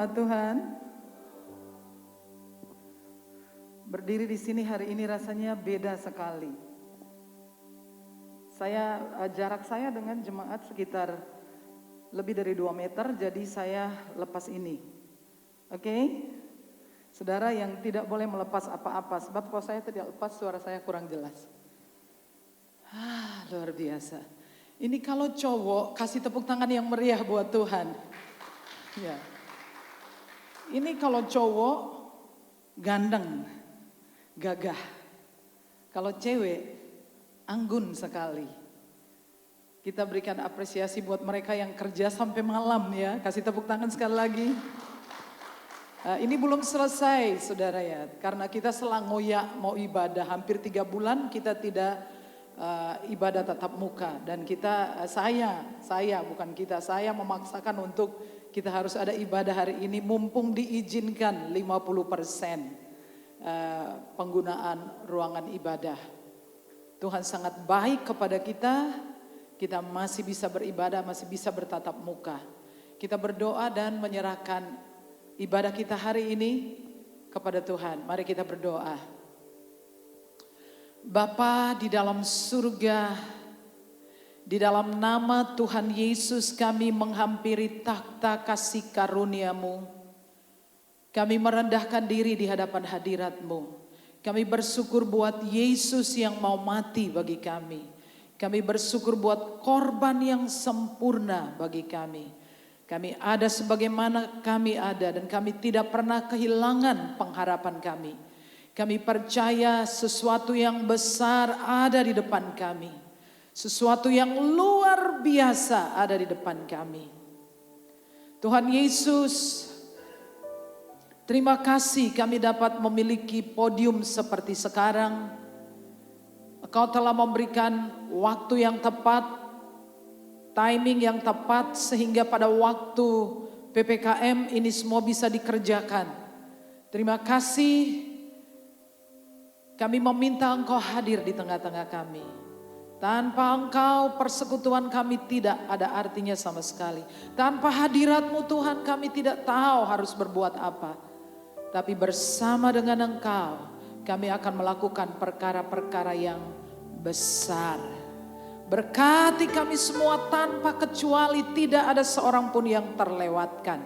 nama Tuhan. Berdiri di sini hari ini rasanya beda sekali. Jarak saya dengan jemaat sekitar lebih dari 2 meter, jadi saya lepas ini. Oke? Saudara yang tidak boleh melepas apa-apa, sebab kalau saya tidak lepas suara saya kurang jelas. Luar biasa. Ini kalau cowok kasih tepuk tangan yang meriah buat Tuhan. Ya. Ini kalau cowok ganteng, gagah. Kalau cewek anggun sekali. Kita berikan apresiasi buat mereka yang kerja sampai malam ya. Kasih tepuk tangan sekali lagi. Ini belum selesai saudara ya. Karena kita selangoya mau ibadah hampir 3 bulan kita tidak ibadah tatap muka. Dan saya memaksakan untuk kita harus ada ibadah hari ini mumpung diizinkan 50% penggunaan ruangan ibadah. Tuhan sangat baik kepada kita masih bisa beribadah, masih bisa bertatap muka. Kita berdoa dan menyerahkan ibadah kita hari ini kepada Tuhan. Mari kita berdoa. Bapa di dalam surga, di dalam nama Tuhan Yesus kami menghampiri takhta kasih karunia-Mu. Kami merendahkan diri di hadapan hadirat-Mu. Kami bersyukur buat Yesus yang mau mati bagi kami. Kami bersyukur buat korban yang sempurna bagi kami. Kami ada sebagaimana kami ada dan kami tidak pernah kehilangan pengharapan kami. Kami percaya sesuatu yang besar ada di depan kami. Sesuatu yang luar biasa ada di depan kami. Tuhan Yesus, terima kasih kami dapat memiliki podium seperti sekarang. Engkau telah memberikan waktu yang tepat, timing yang tepat sehingga pada waktu PPKM ini semua bisa dikerjakan. Terima kasih. Kami meminta Engkau hadir di tengah-tengah kami. Tanpa Engkau persekutuan kami tidak ada artinya sama sekali. Tanpa hadirat-Mu Tuhan kami tidak tahu harus berbuat apa. Tapi bersama dengan Engkau kami akan melakukan perkara-perkara yang besar. Berkati kami semua tanpa kecuali, tidak ada seorang pun yang terlewatkan.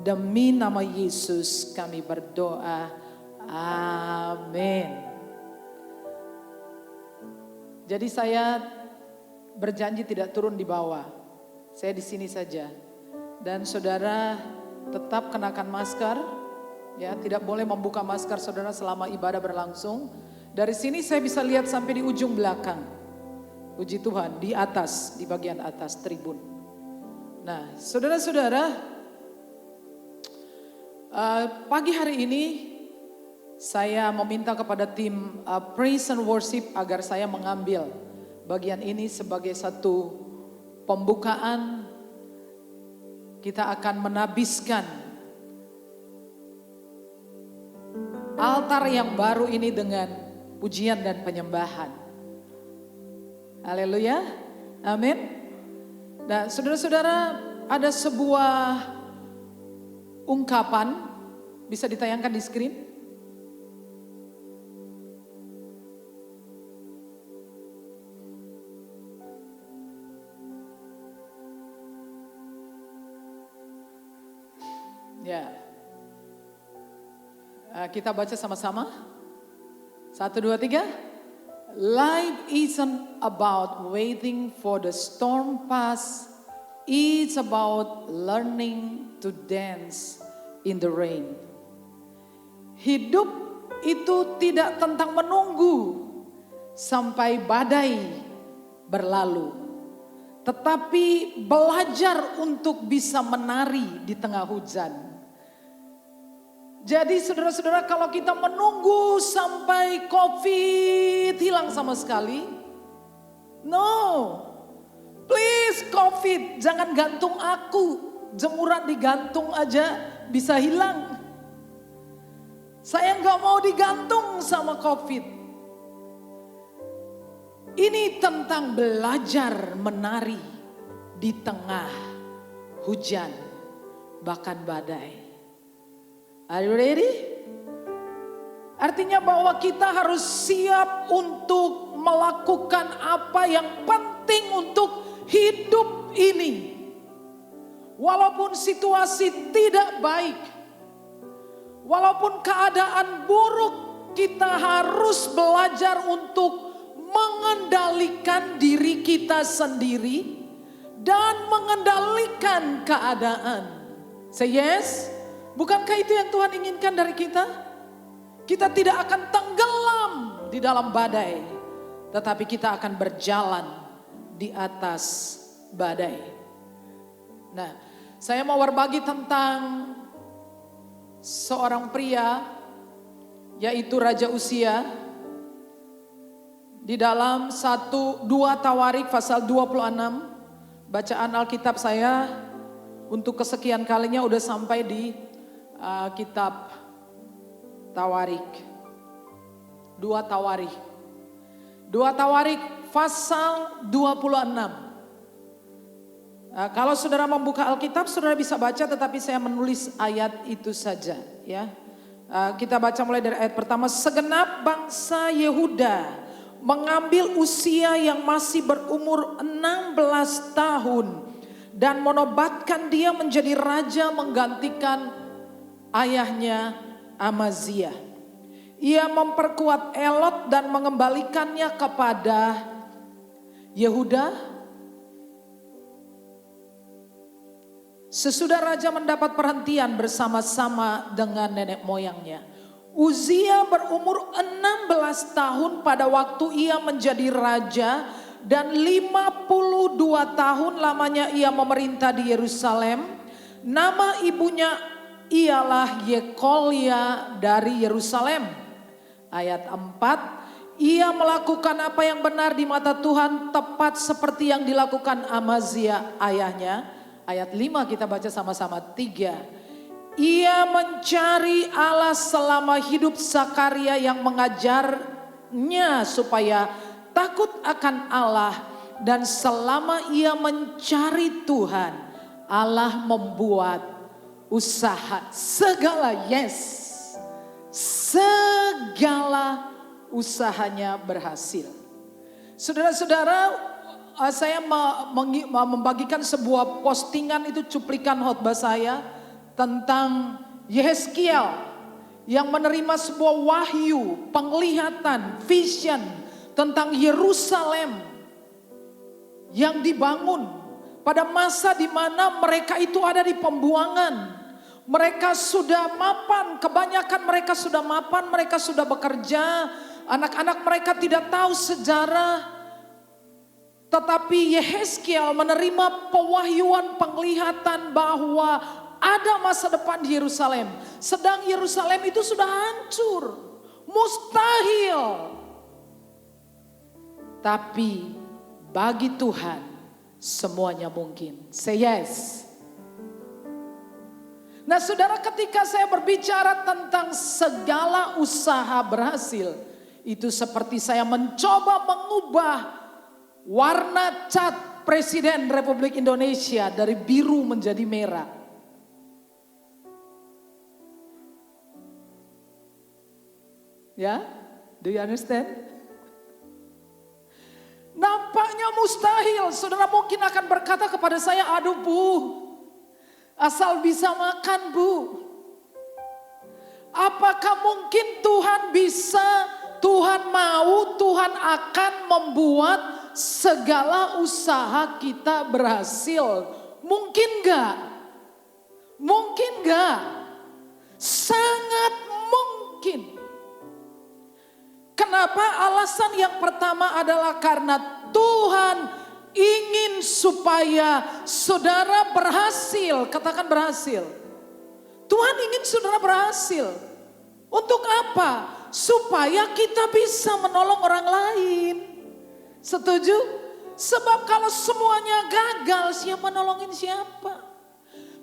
Demi nama Yesus kami berdoa. Amin. Jadi saya berjanji tidak turun di bawah. Saya di sini saja. Dan saudara tetap kenakan masker. Ya, tidak boleh membuka masker saudara selama ibadah berlangsung. Dari sini saya bisa lihat sampai di ujung belakang. Puji Tuhan, di atas, di bagian atas tribun. Nah, saudara-saudara, pagi hari ini saya meminta kepada tim Praise and Worship agar saya mengambil bagian ini sebagai satu pembukaan. Kita akan menabiskan altar yang baru ini dengan pujian dan penyembahan. Haleluya, amin. Nah saudara-saudara, ada sebuah ungkapan, bisa ditayangkan di screen. Ya, kita baca sama-sama. 1, 2, 3. Life isn't about waiting for the storm pass. It's about learning to dance in the rain. Hidup itu tidak tentang menunggu sampai badai berlalu, tetapi belajar untuk bisa menari di tengah hujan. Jadi saudara-saudara, kalau kita menunggu sampai COVID hilang sama sekali, no, please COVID jangan gantung aku, jemuran digantung aja bisa hilang. Saya nggak mau digantung sama COVID. Ini tentang belajar menari di tengah hujan, bahkan badai. Are you ready? Artinya bahwa kita harus siap untuk melakukan apa yang penting untuk hidup ini. Walaupun situasi tidak baik, walaupun keadaan buruk, kita harus belajar untuk mengendalikan diri kita sendiri dan mengendalikan keadaan. Say yes. Bukankah itu yang Tuhan inginkan dari kita? Kita tidak akan tenggelam di dalam badai, tetapi kita akan berjalan di atas badai. Nah, saya mau berbagi tentang seorang pria, yaitu Raja Uzia. Di dalam 1-2 Tawarik pasal 26, bacaan Alkitab saya untuk kesekian kalinya udah sampai di kitab Tawarik. 2 Tawarik. 2 Tawarik pasal 26. Kalau saudara membuka Alkitab, saudara bisa baca, tetapi saya menulis ayat itu saja, ya. Kita baca mulai dari ayat pertama. Segenap bangsa Yehuda mengambil Uzia yang masih berumur 16 tahun dan menobatkan dia menjadi raja menggantikan ayahnya Amazia. Ia memperkuat Elot dan mengembalikannya kepada Yehuda. Sesudah raja mendapat perhentian bersama-sama dengan nenek moyangnya. Uzia berumur 16 tahun pada waktu ia menjadi raja dan 52 tahun lamanya ia memerintah di Yerusalem. Nama ibunya ialah Yekolia dari Yerusalem. Ayat 4, ia melakukan apa yang benar di mata Tuhan, tepat seperti yang dilakukan Amazia ayahnya. Ayat 5 kita baca sama-sama. 3, ia mencari Allah selama hidup Zakaria yang mengajarnya supaya takut akan Allah, dan selama ia mencari Tuhan, Allah membuat usaha segala segala usahanya berhasil. Saudara-saudara, saya membagikan sebuah postingan, itu cuplikan khotbah saya tentang Yehezkiel yang menerima sebuah wahyu, penglihatan, vision tentang Yerusalem yang dibangun pada masa di mana mereka itu ada di pembuangan. Mereka sudah mapan, kebanyakan mereka sudah mapan, mereka sudah bekerja, anak-anak mereka tidak tahu sejarah. Tetapi Yehezkiel menerima pewahyuan penglihatan bahwa ada masa depan di Yerusalem. Sedang Yerusalem itu sudah hancur, mustahil. Tapi bagi Tuhan semuanya mungkin. Say yes. Nah saudara, ketika saya berbicara tentang segala usaha berhasil, itu seperti saya mencoba mengubah warna cat Presiden Republik Indonesia dari biru menjadi merah. Ya, do you understand? Nampaknya mustahil. Saudara mungkin akan berkata kepada saya, aduh Bu, asal bisa makan Bu. Apakah mungkin Tuhan bisa, Tuhan mau, Tuhan akan membuat segala usaha kita berhasil? Mungkin gak? Mungkin gak? Sangat mungkin. Kenapa? Alasan yang pertama adalah karena Tuhan ingin supaya saudara berhasil. Katakan berhasil. Tuhan ingin saudara berhasil. Untuk apa? Supaya kita bisa menolong orang lain. Setuju? Sebab kalau semuanya gagal, siapa nolongin siapa?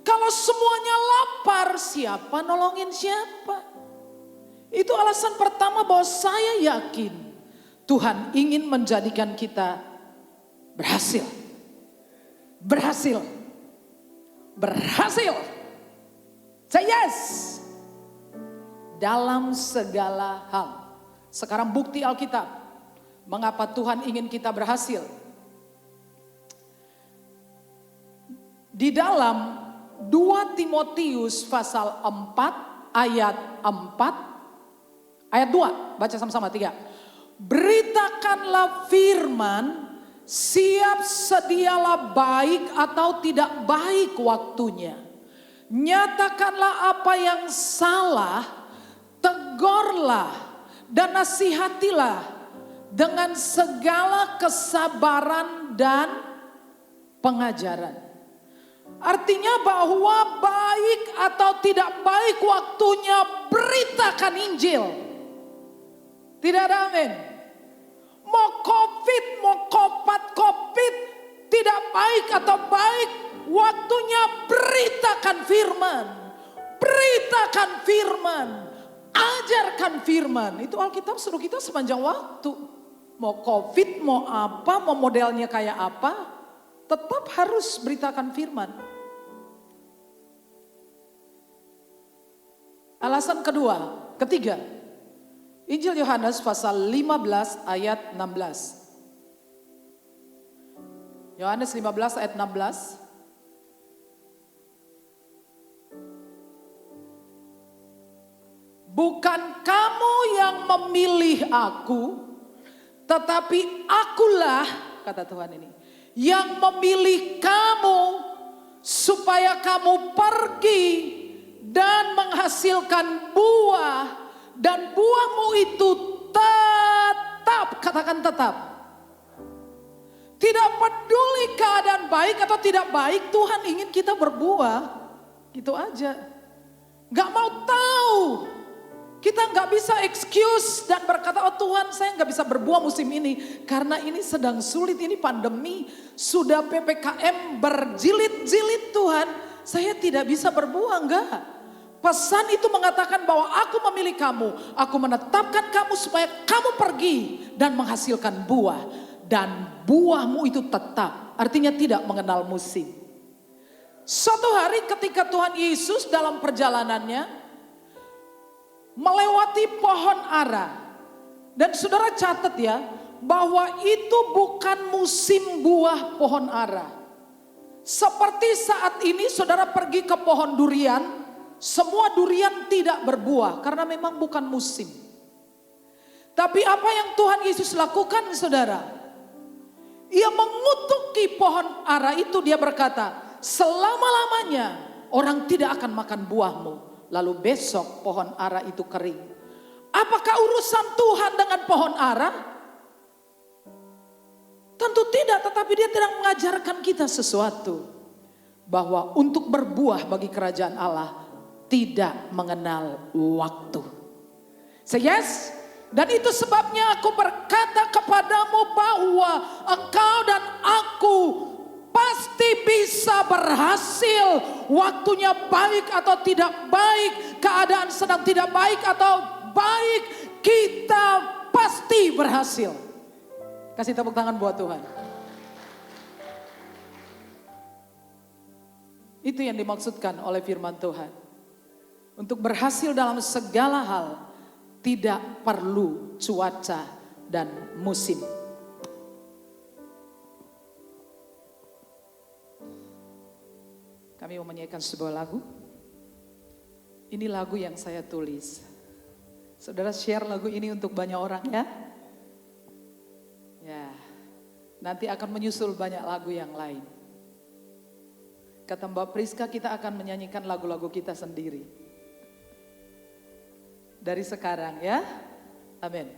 Kalau semuanya lapar, siapa nolongin siapa? Itu alasan pertama bahwa saya yakin Tuhan ingin menjadikan kita berhasil. Berhasil. Berhasil. Say yes. dalam segala hal. Sekarang bukti Alkitab. Mengapa Tuhan ingin kita berhasil? Di dalam 2 Timotius pasal 4 ayat 4. Ayat 2, baca sama-sama 3. Beritakanlah firman, siap sedialah baik atau tidak baik waktunya. Nyatakanlah apa yang salah, tegurlah dan nasihatilah dengan segala kesabaran dan pengajaran. Artinya bahwa baik atau tidak baik waktunya, beritakan Injil. Tidak ada amin. Mau COVID, mau COVID, tidak baik atau baik, waktunya beritakan firman. Beritakan firman. Ajarkan firman. Itu Alkitab suruh kita sepanjang waktu. Mau COVID, mau apa, mau modelnya kayak apa, tetap harus beritakan firman. Alasan ketiga. Injil Yohanes pasal 15 ayat 16. Yohanes 15 ayat 16. Bukan kamu yang memilih aku, tetapi akulah, kata Tuhan ini, yang memilih kamu supaya kamu pergi dan menghasilkan buah. Dan buahmu itu tetap, katakan tetap. Tidak peduli keadaan baik atau tidak baik, Tuhan ingin kita berbuah. Gitu aja. Gak mau tahu. Kita gak bisa excuse dan berkata, oh Tuhan saya gak bisa berbuah musim ini. Karena ini sedang sulit, ini pandemi. Sudah PPKM berjilid-jilid Tuhan. Saya tidak bisa berbuah, enggak. Pesan itu mengatakan bahwa aku memilih kamu. Aku menetapkan kamu supaya kamu pergi dan menghasilkan buah. Dan buahmu itu tetap. Artinya tidak mengenal musim. Suatu hari ketika Tuhan Yesus dalam perjalanannya melewati pohon ara. Dan saudara catat ya, bahwa itu bukan musim buah pohon ara. Seperti saat ini saudara pergi ke pohon durian. Semua durian tidak berbuah karena memang bukan musim. Tapi apa yang Tuhan Yesus lakukan saudara? Ia mengutuki pohon ara itu, dia berkata, selama-lamanya orang tidak akan makan buahmu. Lalu besok pohon ara itu kering. Apakah urusan Tuhan dengan pohon ara? Tentu tidak, tetapi dia tidak mengajarkan kita sesuatu. Bahwa untuk berbuah bagi kerajaan Allah tidak mengenal waktu. Say yes. Dan itu sebabnya aku berkata kepadamu bahwa engkau dan aku pasti bisa berhasil. Waktunya baik atau tidak baik, keadaan sedang tidak baik atau baik, kita pasti berhasil. Kasih tepuk tangan buat Tuhan. Itu yang dimaksudkan oleh firman Tuhan. Untuk berhasil dalam segala hal, tidak perlu cuaca dan musim. Kami mau menyanyikan sebuah lagu. Ini lagu yang saya tulis. Saudara share lagu ini untuk banyak orang ya. Ya, nanti akan menyusul banyak lagu yang lain. Kata Mbak Priska, kita akan menyanyikan lagu-lagu kita sendiri. Dari sekarang ya. Amin.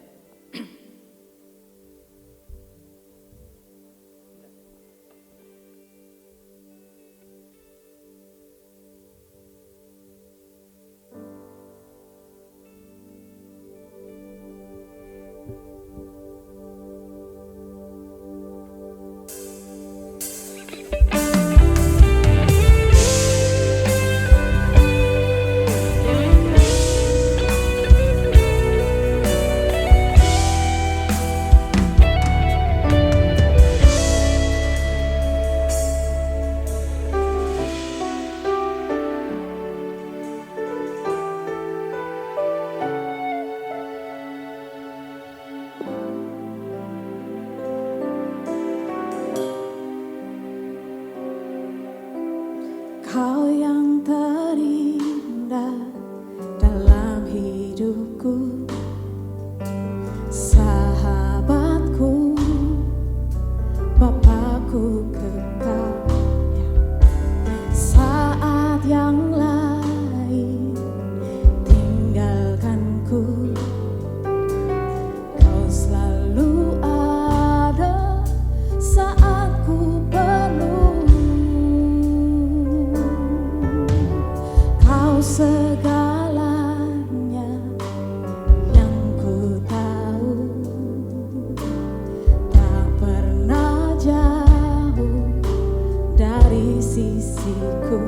sisiku.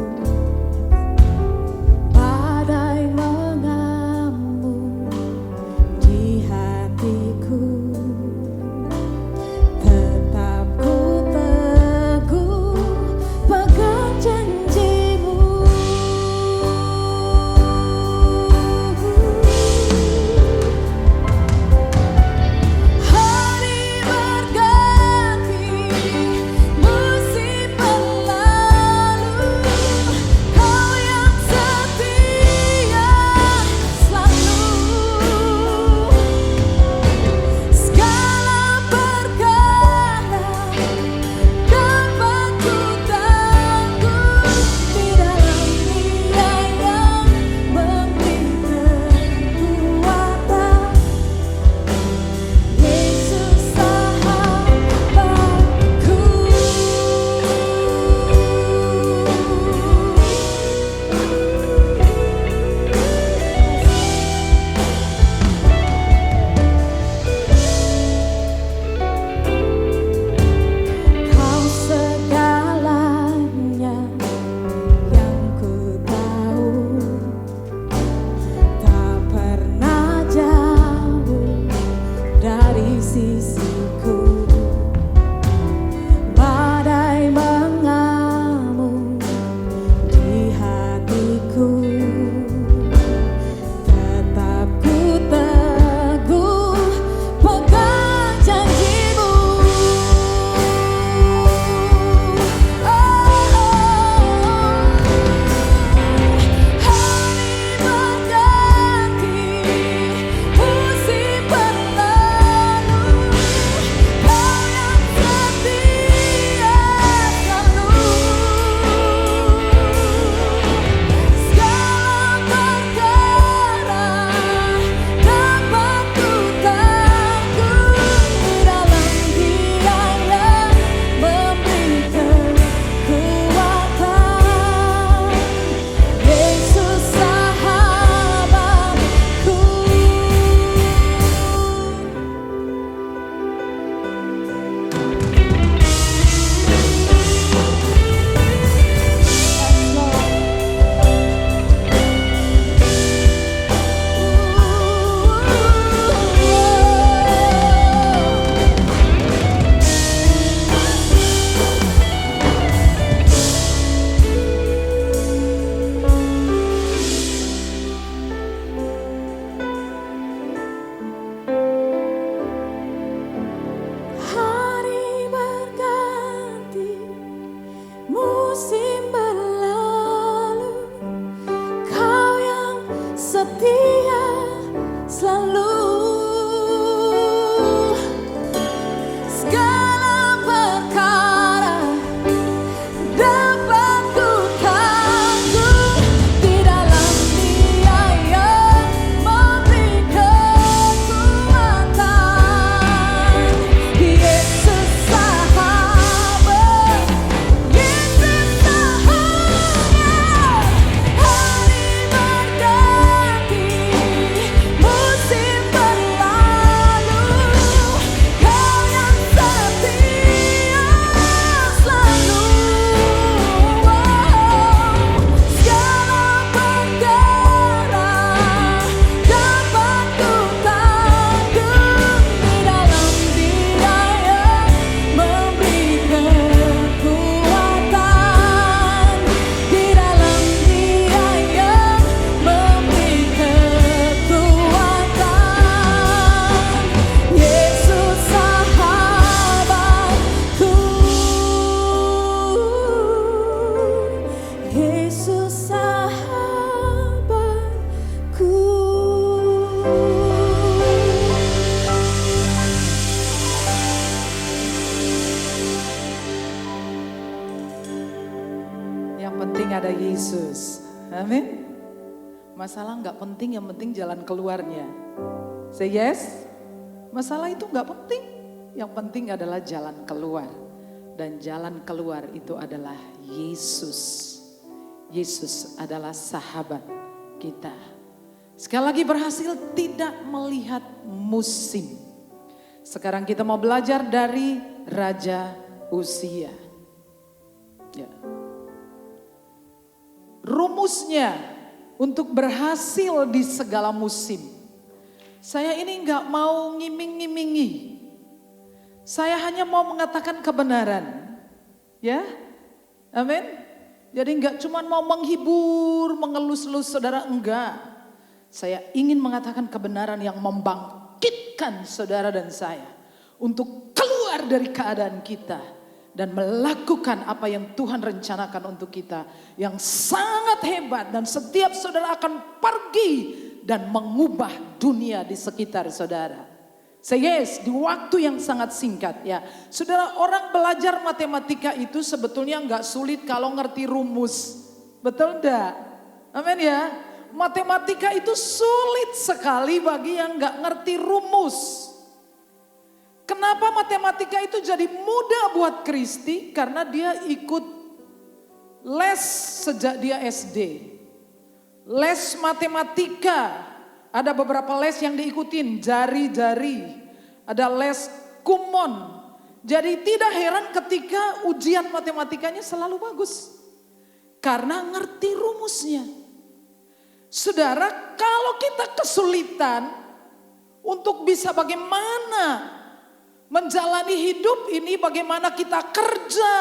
Badai mengamuk di hatiku, tetap ku teguh pegang janjimu. Hari berganti, musim berlalu, kau yang setia selalu. Segala perkara dapat ku tanggung di dalam Dia yang memberi kekuatan. Yesus sahabatku. Kau segalanya yang ku tahu, tak pernah jauh dari sisiku. Badai mengamuk di hatiku, tetap ku teguh pegang janjimu. Hari berganti, musim berlalu, kau yang setia selalu. Segala perkara dapat ku tanggung di dalam Dia yang memberi kekuatan. Yesus sahabatku. Hari berganti, musim berlalu, kau yang setia selalu. Segala perkara dapat ku tanggung di dalam Dia yang memberi kekuatan. Yesus sahabat, Yesus sahabat. Hari berganti, musim berlalu, kau yang setia selalu. Segala perkara dapat ku tanggung di dalam Dia yang memberi kekuatan. Di dalam Dia yang memberi kekuatan. Yesus sahabatku. Yesus sahabatku. Yang penting ada Yesus. Amin. Masalah nggak penting, yang penting jalan keluarnya. Say yes. Masalah itu nggak penting. Yang penting adalah jalan keluar. Dan jalan keluar itu adalah Yesus. Yesus adalah sahabat kita. Sekali lagi berhasil tidak melihat musim. Sekarang kita mau belajar dari Raja Uzia. Ya. rumusnya untuk berhasil di segala musim. Saya ini nggak mau ngiming-ngimingi. Saya hanya mau mengatakan kebenaran. Ya, amin. Jadi nggak cuma mau menghibur, mengelus-elus saudara, enggak. Saya ingin mengatakan kebenaran yang membangkitkan saudara dan saya untuk keluar dari keadaan kita dan melakukan apa yang Tuhan rencanakan untuk kita yang sangat hebat, dan setiap saudara akan pergi dan mengubah dunia di sekitar saudara. Yes, di waktu yang sangat singkat ya. Saudara, orang belajar matematika itu sebetulnya nggak sulit kalau ngerti rumus. Betul enggak? Amin ya. Matematika itu sulit sekali bagi yang nggak ngerti rumus. Kenapa matematika itu jadi mudah buat Kristi? Karena dia ikut les sejak dia SD. Les matematika. Ada beberapa les yang diikutin, jari-jari. Ada les kumon. Jadi tidak heran ketika ujian matematikanya selalu bagus. Karena ngerti rumusnya. Saudara, kalau kita kesulitan untuk bisa bagaimana menjalani hidup ini, bagaimana kita kerja,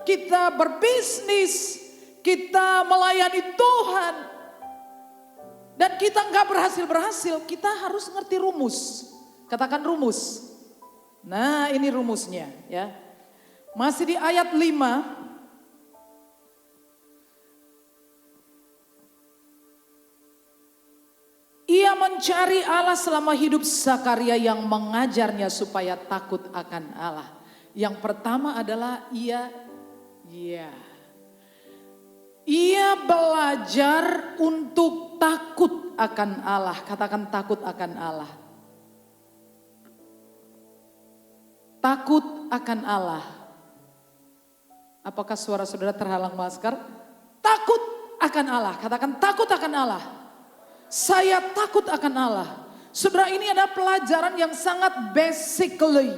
kita berbisnis, kita melayani Tuhan, dan kita nggak berhasil, kita harus ngerti rumus. Katakan rumus. Nah, ini rumusnya ya. Masih di ayat 5. Ia mencari Allah selama hidup Zakaria yang mengajarnya supaya takut akan Allah. Yang pertama adalah ia belajar untuk takut akan Allah. Katakan takut akan Allah. Takut akan Allah. Apakah suara saudara terhalang masker? Takut akan Allah. Katakan takut akan Allah. Saya takut akan Allah. Saudara, ini adalah pelajaran yang sangat basically.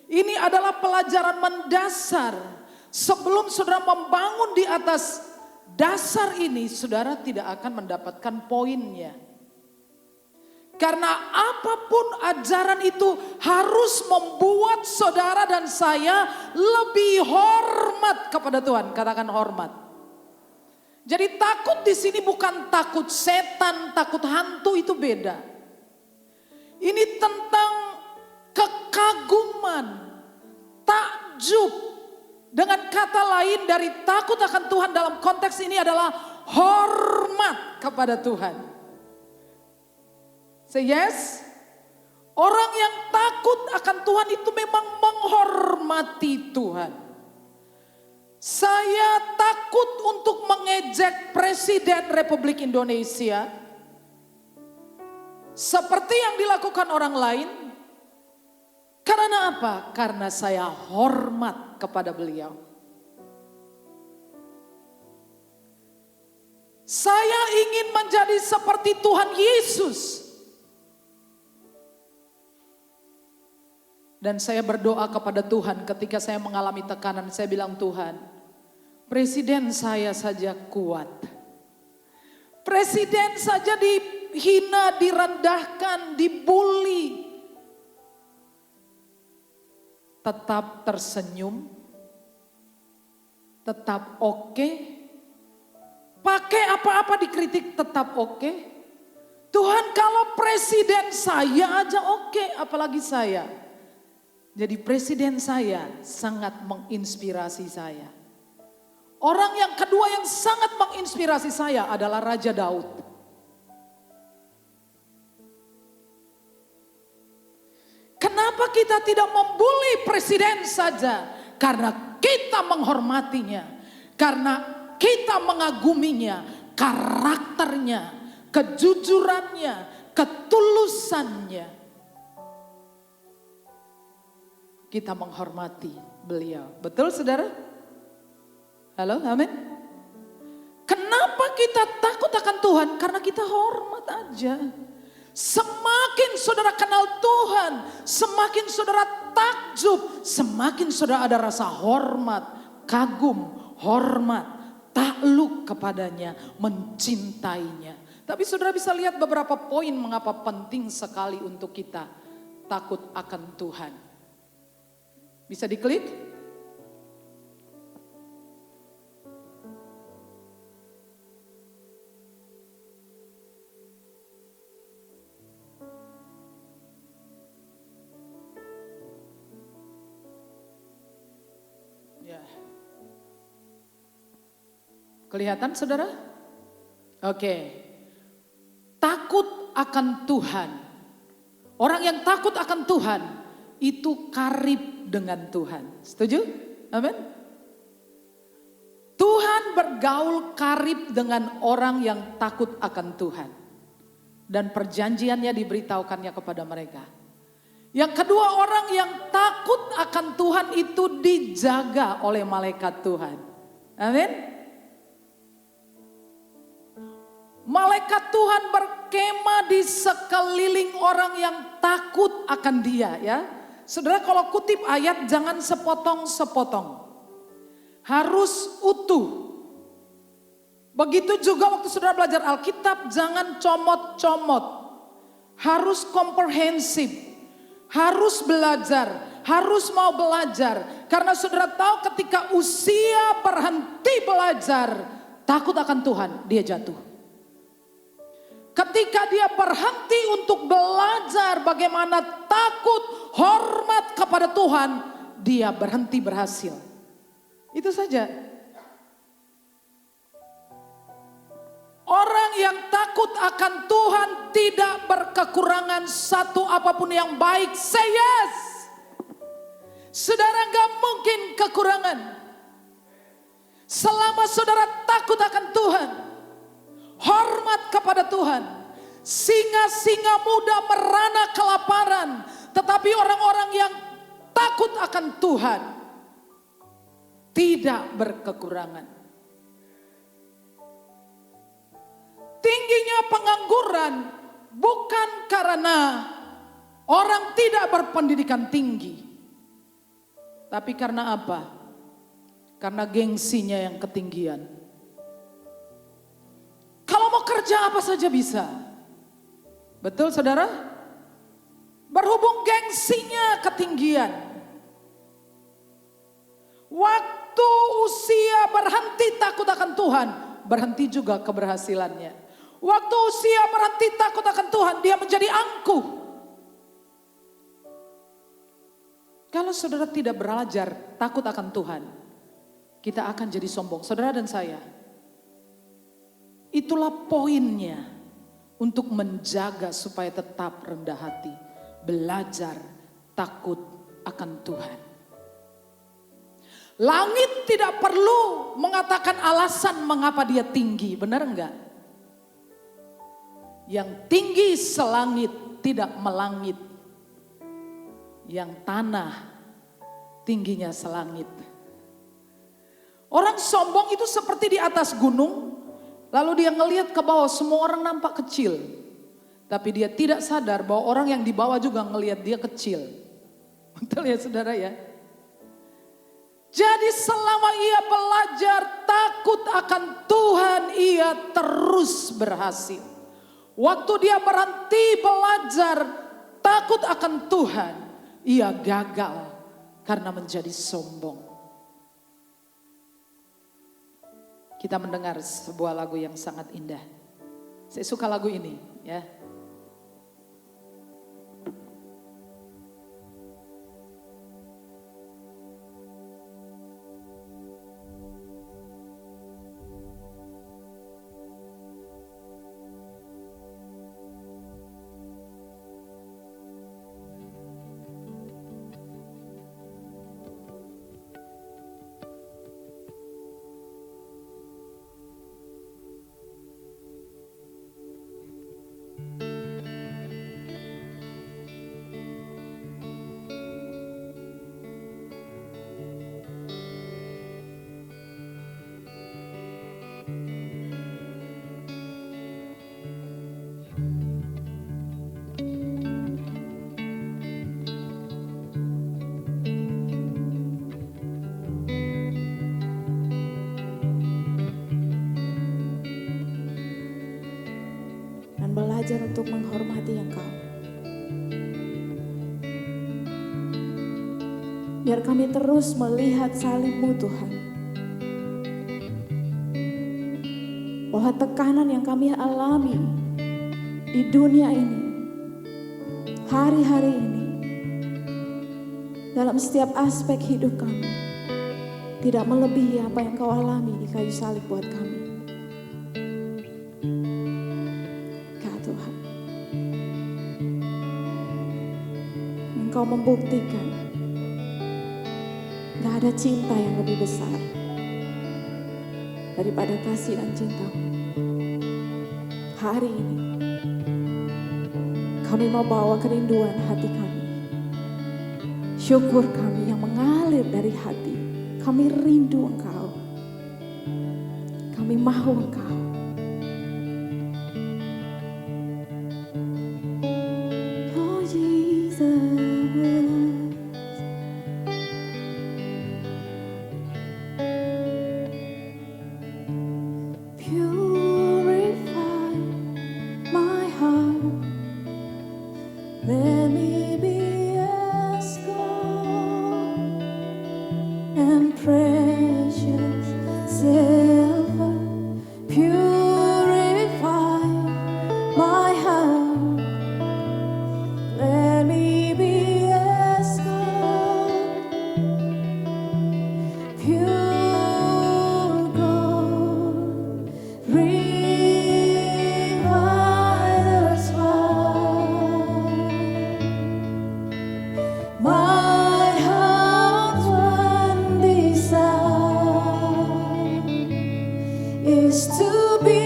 Ini adalah pelajaran mendasar. Sebelum saudara membangun di atas dasar ini, saudara tidak akan mendapatkan poinnya. Karena apapun ajaran itu harus membuat saudara dan saya lebih hormat kepada Tuhan. Katakan hormat. Jadi takut di sini bukan takut setan, takut hantu, itu beda. Ini tentang kekaguman, takjub. Dengan kata lain dari takut akan Tuhan dalam konteks ini adalah hormat kepada Tuhan. Say yes. Orang yang takut akan Tuhan itu memang menghormati Tuhan. Saya takut untuk mengejek Presiden Republik Indonesia seperti yang dilakukan orang lain. Karena apa? Karena saya hormat kepada beliau. Saya ingin menjadi seperti Tuhan Yesus. Dan saya berdoa kepada Tuhan ketika saya mengalami tekanan. Saya bilang, Tuhan, Presiden saya saja kuat. Presiden saja dihina, direndahkan, dibully. Tetap tersenyum. Tetap oke. Pakai apa-apa dikritik tetap oke. Tuhan, kalau presiden saya aja oke, apalagi saya. Jadi presiden saya sangat menginspirasi saya. Orang yang kedua yang sangat menginspirasi saya adalah Raja Daud. Kenapa kita tidak membuli presiden saja? Karena kita menghormatinya. Karena kita mengaguminya, karakternya, kejujurannya, ketulusannya. Kita menghormati beliau. Betul saudara? Halo, amin. Kenapa kita takut akan Tuhan? Karena kita hormat aja. Semakin saudara kenal Tuhan, semakin saudara takjub, semakin saudara ada rasa hormat, kagum, hormat, takluk kepadanya, mencintainya. Tapi saudara bisa lihat beberapa poin mengapa penting sekali untuk kita takut akan Tuhan. Bisa diklik? Ya. Kelihatan saudara? Oke. Takut akan Tuhan. Orang yang takut akan Tuhan itu karib dengan Tuhan. Setuju? Amin. Tuhan bergaul karib dengan orang yang takut akan Tuhan. Dan perjanjiannya diberitahukannya kepada mereka. Yang kedua, orang yang takut akan Tuhan itu dijaga oleh malaikat Tuhan. Amin. Malaikat Tuhan berkemah di sekeliling orang yang takut akan Dia, ya. Saudara, kalau kutip ayat jangan sepotong-sepotong. Harus utuh. Begitu juga waktu saudara belajar Alkitab, jangan comot-comot. Harus komprehensif. Harus belajar, harus mau belajar. Karena saudara tahu ketika usia berhenti belajar, takut akan Tuhan, dia jatuh. Ketika dia berhenti untuk belajar bagaimana takut, hormat kepada Tuhan, dia berhenti berhasil. Itu saja. Orang yang takut akan Tuhan tidak berkekurangan satu apapun yang baik. Say yes. Saudara gak mungkin kekurangan. Selama saudara takut akan Tuhan, hormat kepada Tuhan. Singa-singa muda merana kelaparan, tetapi orang-orang yang takut akan Tuhan tidak berkekurangan. Tingginya pengangguran bukan karena orang tidak berpendidikan tinggi. Tapi karena apa? Karena gengsinya yang ketinggian. Kalau mau kerja apa saja bisa. Betul saudara? Berhubung gengsinya ketinggian. Waktu usia berhenti takut akan Tuhan, berhenti juga keberhasilannya. Waktu usia berhenti takut akan Tuhan, dia menjadi angkuh. Kalau saudara tidak belajar takut akan Tuhan, kita akan jadi sombong. Saudara dan saya, itulah poinnya untuk menjaga supaya tetap rendah hati. Belajar takut akan Tuhan. Langit tidak perlu mengatakan alasan mengapa dia tinggi, benar enggak? Yang tinggi selangit tidak melangit. Yang tanah tingginya selangit. Orang sombong itu seperti di atas gunung, lalu dia ngelihat ke bawah, semua orang nampak kecil. Tapi dia tidak sadar bahwa orang yang di bawah juga ngelihat dia kecil. Betul ya saudara ya? Jadi selama ia belajar takut akan Tuhan, ia terus berhasil. Waktu dia berhenti belajar takut akan Tuhan, ia gagal karena menjadi sombong. Kita mendengar sebuah lagu yang sangat indah. Saya suka lagu ini, ya. belajar untuk menghormati Engkau. Biar kami terus melihat salib-Mu Tuhan. Bahwa tekanan yang kami alami di dunia ini, hari-hari ini, dalam setiap aspek hidup kami, tidak melebihi apa yang Kau alami di kayu salib buat kami. Kau Tuhan, Engkau membuktikan gak ada cinta yang lebih besar daripada kasih dan cinta-Mu. Hari ini kami mau bawa kerinduan hati kami, syukur kami yang mengalir dari hati. Kami rindu Engkau, kami mau Engkau. Oh Jesus, purify my heart. Let me be as gold and precious silver. Purify my heart. Let me be as gold, pure gold, refiner's fire. My heart's one desire is to be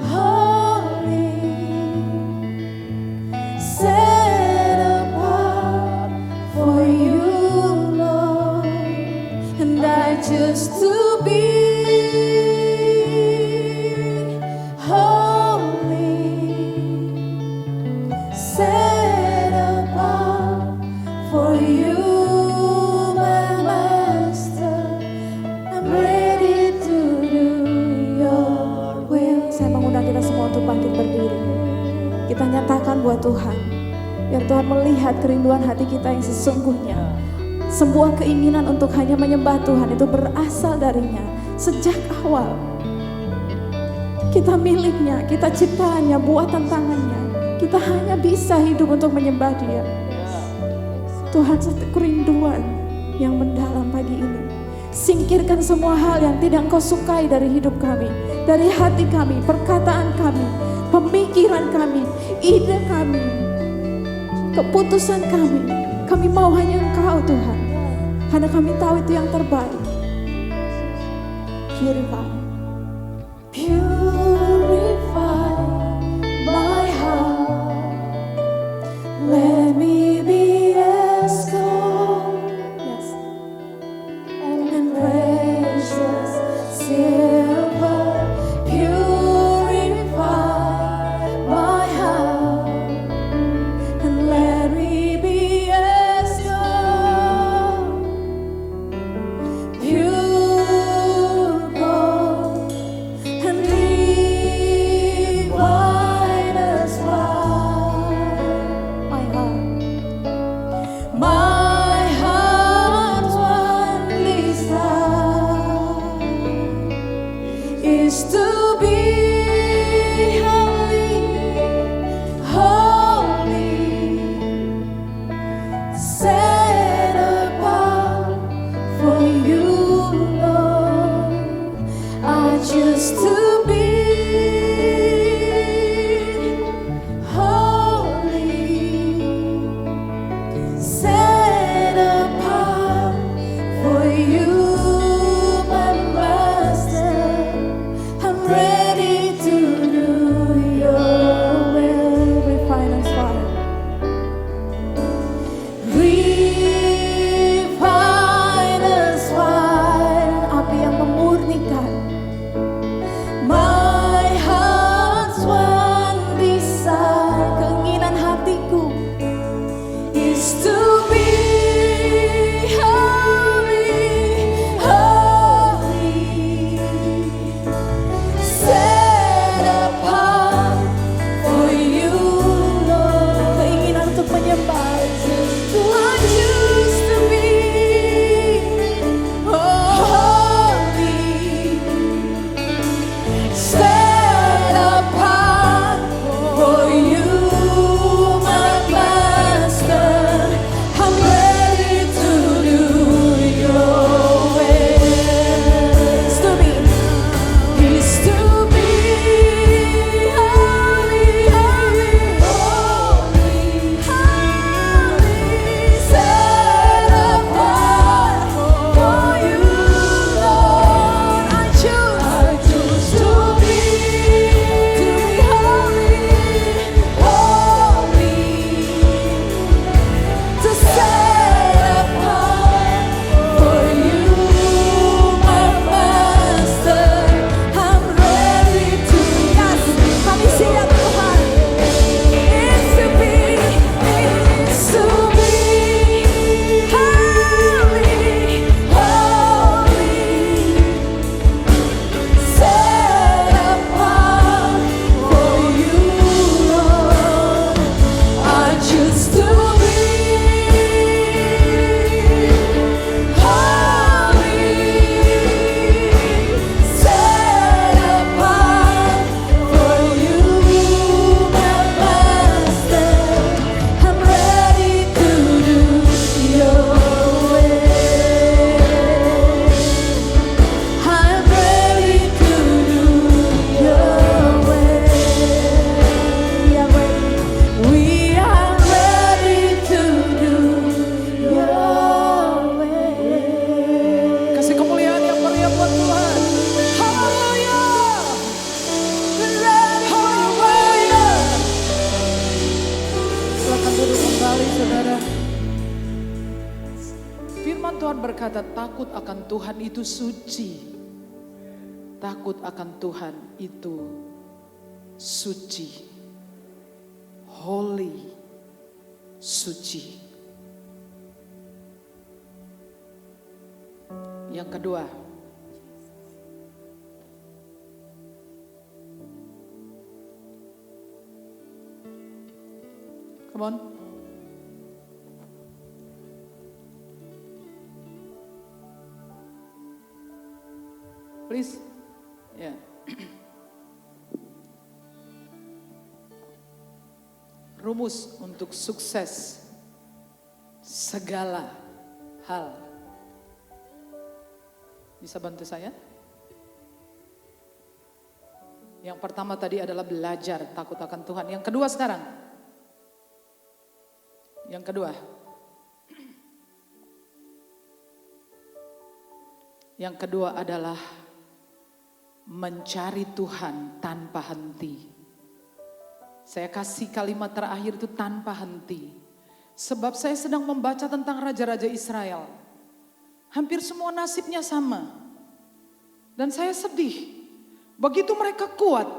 holy, set apart for you, Lord, and I just to be holy, set apart for you, my Master. I'm ready to do your will. Saya mengundang kita semua untuk bangkit berdiri. Kita nyatakan buat Tuhan, biar Tuhan melihat kerinduan hati kita yang sesungguhnya. Sebuah keinginan untuk hanya menyembah Tuhan itu berasal darinya sejak awal. Kita miliknya, kita ciptaannya, buatan tangannya. Kita hanya bisa hidup untuk menyembah Dia. Tuhan, satu kerinduan yang mendalam pagi ini. Singkirkan semua hal yang tidak Engkau sukai dari hidup kami, dari hati kami, perkataan kami, pemikiran kami, ide kami, keputusan kami. Kami mau hanya Engkau Tuhan, karena kami tahu itu yang terbaik. Purify, purify my heart. Let me be as gold, yes, and precious silver. Purify my heart, and let me be as gold, pure gold, and refiner's fire. My heart's one desire is to be holy, holy, set apart for you, Lord. I just to be holy, set apart for you, my Master. I'm ready to do your will. Refiner's fire. Refiner's fire, api yang memurnikan. My heart's one desire, keinginan hatiku is to be holy, holy, set Tuhan berkata, takut akan Tuhan itu suci. Takut akan Tuhan itu suci. Holy, suci. Yang kedua, come on. Please. Ya. Rumus untuk sukses segala hal. Bisa bantu saya? Yang pertama tadi adalah belajar takut akan Tuhan. Yang kedua sekarang. Yang kedua. Yang kedua adalah mencari Tuhan tanpa henti. Saya kasih kalimat terakhir itu tanpa henti. Sebab saya sedang membaca tentang raja-raja Israel. Hampir semua nasibnya sama. Dan saya sedih. Begitu mereka kuat,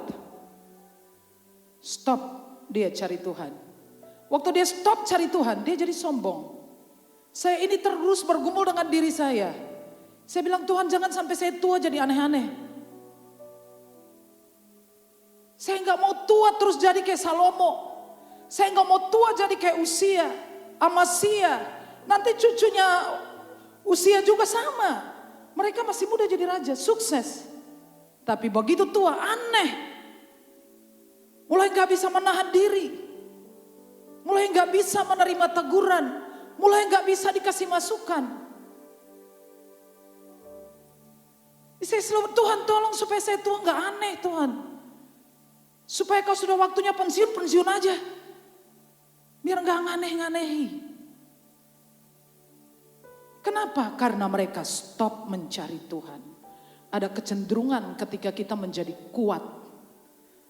stop dia cari Tuhan. Waktu dia stop cari Tuhan, dia jadi sombong. Saya ini terus bergumul dengan diri saya. Saya bilang, Tuhan jangan sampai saya tua jadi aneh-aneh. Saya nggak mau tua terus jadi kayak Salomo. Saya nggak mau tua jadi kayak Usia, Amasia. Nanti cucunya Usia juga sama. Mereka masih muda jadi raja, sukses. Tapi begitu tua, aneh. Mulai nggak bisa menahan diri. Mulai nggak bisa menerima teguran. Mulai nggak bisa dikasih masukan. Saya selalu, Tuhan tolong supaya saya tua nggak aneh Tuhan. Supaya kau sudah waktunya pensiun, pensiun aja. Biar nggak nganeh-nganehi. Kenapa? Karena mereka stop mencari Tuhan. Ada kecenderungan ketika kita menjadi kuat.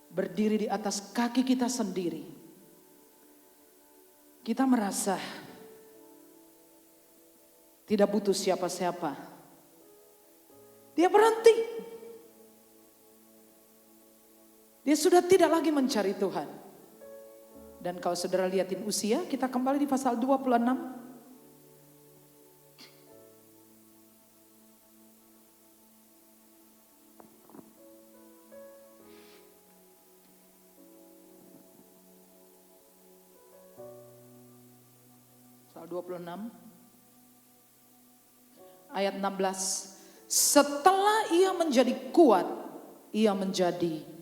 Berdiri di atas kaki kita sendiri. Kita merasa tidak butuh siapa-siapa. Dia berhenti. Dia sudah tidak lagi mencari Tuhan. Dan kalau saudara lihatin Usia, kita kembali di pasal 26. Pasal 26. Ayat 16. Setelah ia menjadi kuat, ia menjadi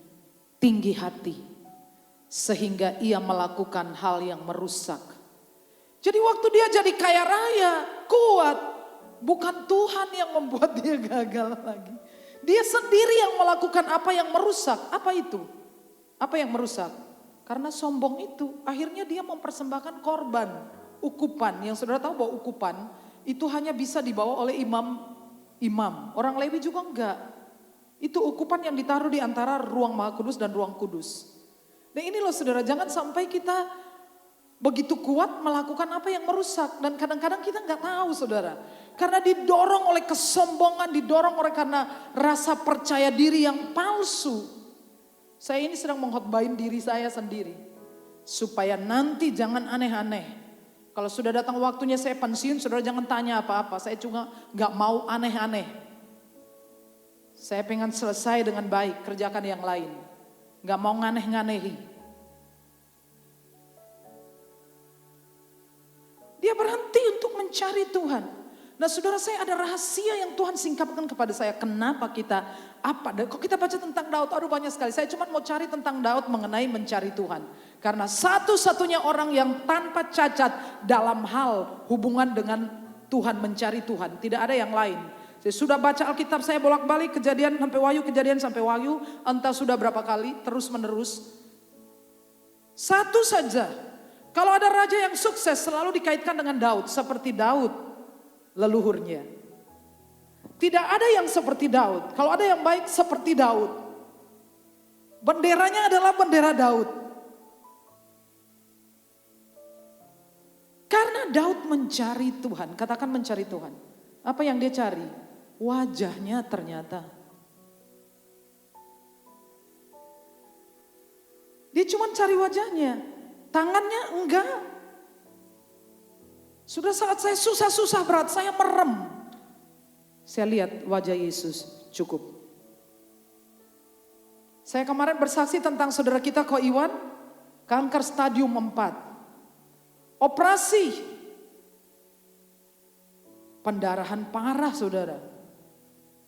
tinggi hati, sehingga ia melakukan hal yang merusak. Jadi waktu dia jadi kaya raya, kuat, bukan Tuhan yang membuat dia gagal lagi. Dia sendiri yang melakukan apa yang merusak. Apa itu? Apa yang merusak? Karena sombong itu, akhirnya dia mempersembahkan korban, ukupan. Yang saudara tahu bahwa ukupan itu hanya bisa dibawa oleh imam. Orang Lewi juga enggak. Itu ukupan yang ditaruh di antara ruang Maha Kudus dan ruang kudus. Nah ini loh saudara, jangan sampai kita begitu kuat melakukan apa yang merusak. Dan kadang-kadang kita nggak tahu saudara. Karena didorong oleh kesombongan, didorong oleh karena rasa percaya diri yang palsu. Saya ini sedang mengkhotbahin diri saya sendiri. Supaya nanti jangan aneh-aneh. Kalau sudah datang waktunya saya pensiun, saudara jangan tanya apa-apa. Saya juga nggak mau aneh-aneh. Saya pengen selesai dengan baik, kerjakan yang lain. Gak mau nganeh-nganehi. Dia berhenti untuk mencari Tuhan. Nah saudara, saya ada rahasia yang Tuhan singkapkan kepada saya. Kenapa kita, kok kita baca tentang Daud, aduh banyak sekali. Saya cuma mau cari tentang Daud mengenai mencari Tuhan. Karena satu-satunya orang yang tanpa cacat dalam hal hubungan dengan Tuhan, mencari Tuhan. Tidak ada yang lain. Saya sudah baca Alkitab, saya bolak-balik kejadian sampai Wahyu, entah sudah berapa kali, terus menerus. Satu saja, kalau ada raja yang sukses selalu dikaitkan dengan Daud, seperti Daud leluhurnya. Tidak ada yang seperti Daud, kalau ada yang baik seperti Daud. Benderanya adalah bendera Daud. Karena Daud mencari Tuhan, katakan mencari Tuhan. Apa yang dia cari? Wajahnya ternyata. Dia cuma cari wajahnya, tangannya enggak. Sudah saat saya susah-susah berat, saya merem. Saya lihat wajah Yesus, cukup. Saya kemarin bersaksi tentang saudara kita Ko Iwan, kanker stadium 4. Operasi. Pendarahan parah saudara.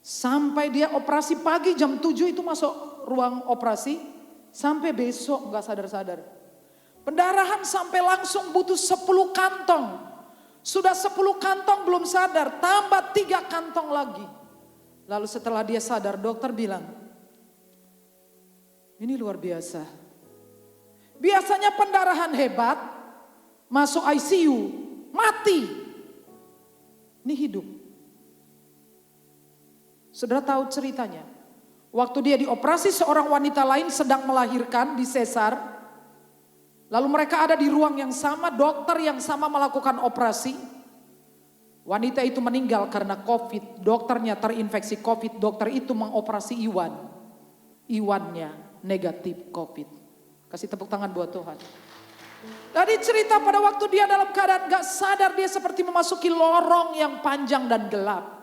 Sampai dia operasi pagi jam 7 itu masuk ruang operasi. Sampai besok gak sadar-sadar. Pendarahan sampai langsung butuh 10 kantong. Sudah 10 kantong belum sadar, tambah 3 kantong lagi. Lalu setelah dia sadar, dokter bilang, ini luar biasa. Biasanya pendarahan hebat, masuk ICU, mati. Ini hidup. Saudara tahu ceritanya. Waktu dia dioperasi, seorang wanita lain sedang melahirkan di sesar. Lalu mereka ada di ruang yang sama, dokter yang sama melakukan operasi. Wanita itu meninggal karena COVID, dokternya terinfeksi COVID, dokter itu mengoperasi Iwan. Iwannya negatif COVID. Kasih tepuk tangan buat Tuhan. Tadi cerita pada waktu dia dalam keadaan gak sadar, dia seperti memasuki lorong yang panjang dan gelap.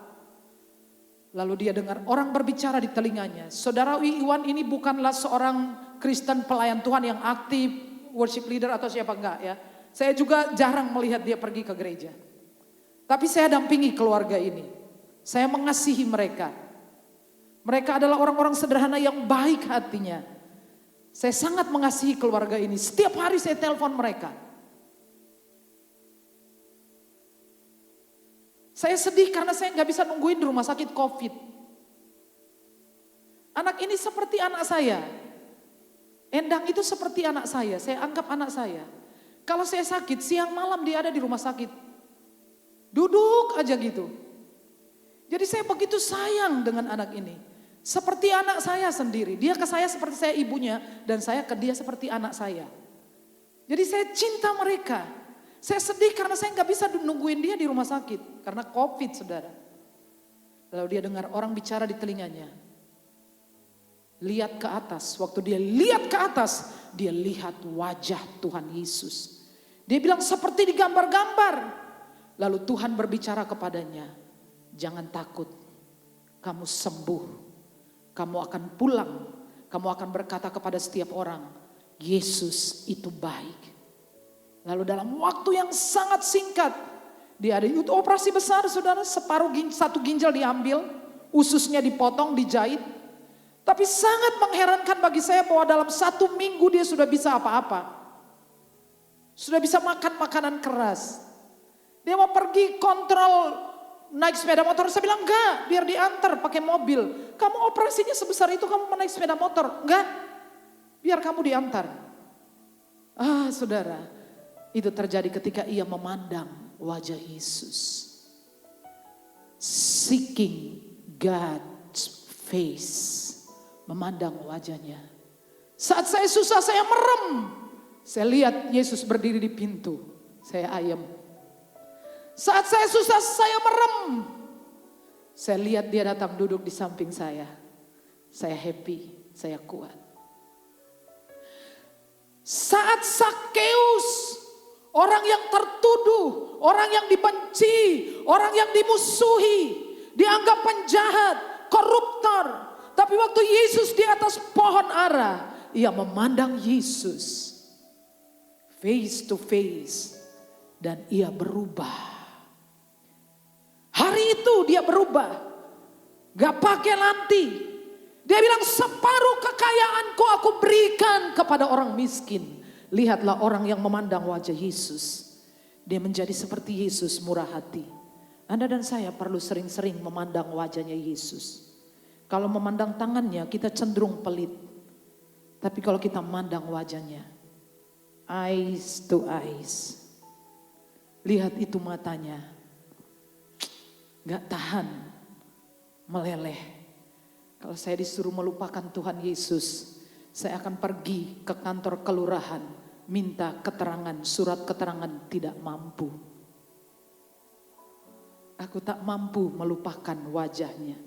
Lalu dia dengar orang berbicara di telinganya. Saudara Iwan ini bukanlah seorang Kristen pelayan Tuhan yang aktif, worship leader atau siapa enggak ya. Saya juga jarang melihat dia pergi ke gereja. Tapi saya dampingi keluarga ini. Saya mengasihi mereka. Mereka adalah orang-orang sederhana yang baik hatinya. Saya sangat mengasihi keluarga ini. Setiap hari saya telepon mereka. Saya sedih karena saya nggak bisa nungguin di rumah sakit COVID. Anak ini seperti anak saya. Endang itu seperti anak saya anggap anak saya. Kalau saya sakit, siang malam dia ada di rumah sakit. Duduk aja gitu. Jadi saya begitu sayang dengan anak ini. Seperti anak saya sendiri. Dia ke saya seperti saya ibunya dan saya ke dia seperti anak saya. Jadi saya cinta mereka. Saya sedih karena saya nggak bisa nungguin dia di rumah sakit. Karena COVID saudara. Lalu dia dengar orang bicara di telinganya. Lihat ke atas. Waktu dia lihat ke atas, dia lihat wajah Tuhan Yesus. Dia bilang seperti di gambar-gambar. Lalu Tuhan berbicara kepadanya. Jangan takut. Kamu sembuh. Kamu akan pulang. Kamu akan berkata kepada setiap orang. Yesus itu baik. Lalu dalam waktu yang sangat singkat, dia ada itu operasi besar saudara, satu ginjal diambil, ususnya dipotong, dijahit. Tapi sangat mengherankan bagi saya bahwa dalam 1 minggu dia sudah bisa apa-apa. Sudah bisa makan makanan keras. Dia mau pergi kontrol naik sepeda motor, saya bilang enggak, biar diantar pakai mobil. Kamu operasinya sebesar itu kamu mau naik sepeda motor? Enggak, biar kamu diantar. Saudara. Itu terjadi ketika ia memandang wajah Yesus. Seeking God's face. Memandang wajahnya. Saat saya susah, saya merem. Saya lihat Yesus berdiri di pintu. Saya ayam. Saat saya susah, saya merem. Saya lihat dia datang duduk di samping saya. Saya happy, saya kuat. Saat Sakeus, orang yang tertuduh, orang yang dibenci, orang yang dimusuhi, dianggap penjahat, koruptor. Tapi waktu Yesus di atas pohon ara, ia memandang Yesus face to face dan ia berubah. Hari itu dia berubah, gak pakai lanti. Dia bilang separuh kekayaanku aku berikan kepada orang miskin. Lihatlah orang yang memandang wajah Yesus. Dia menjadi seperti Yesus, murah hati. Anda dan saya perlu sering-sering memandang wajahnya Yesus. Kalau memandang tangannya kita cenderung pelit. Tapi kalau kita memandang wajahnya, eyes to eyes. Lihat itu matanya. Gak tahan meleleh. Kalau saya disuruh melupakan Tuhan Yesus, saya akan pergi ke kantor kelurahan, minta keterangan, surat keterangan tidak mampu. Aku Aku tak mampu melupakan wajahnya.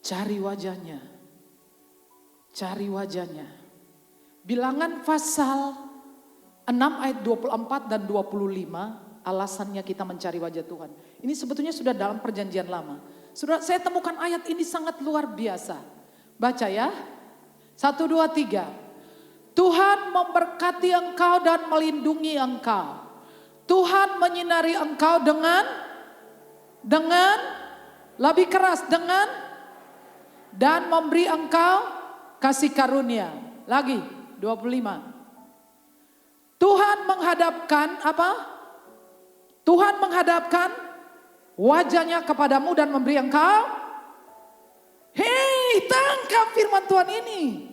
Cari wajahnya. Cari wajahnya. Bilangan pasal 6 ayat 24 dan 25, alasannya kita mencari wajah Tuhan. Ini sebetulnya sudah dalam perjanjian lama. Sudah saya temukan ayat ini sangat luar biasa. Baca ya. 1, 2, 3. Tuhan memberkati engkau dan melindungi engkau. Tuhan menyinari engkau dengan lebih keras, dan memberi engkau kasih karunia. Lagi 25. Tuhan menghadapkan apa? Tuhan menghadapkan wajahnya kepadamu dan memberi engkau. Hei, tangkap firman Tuhan ini.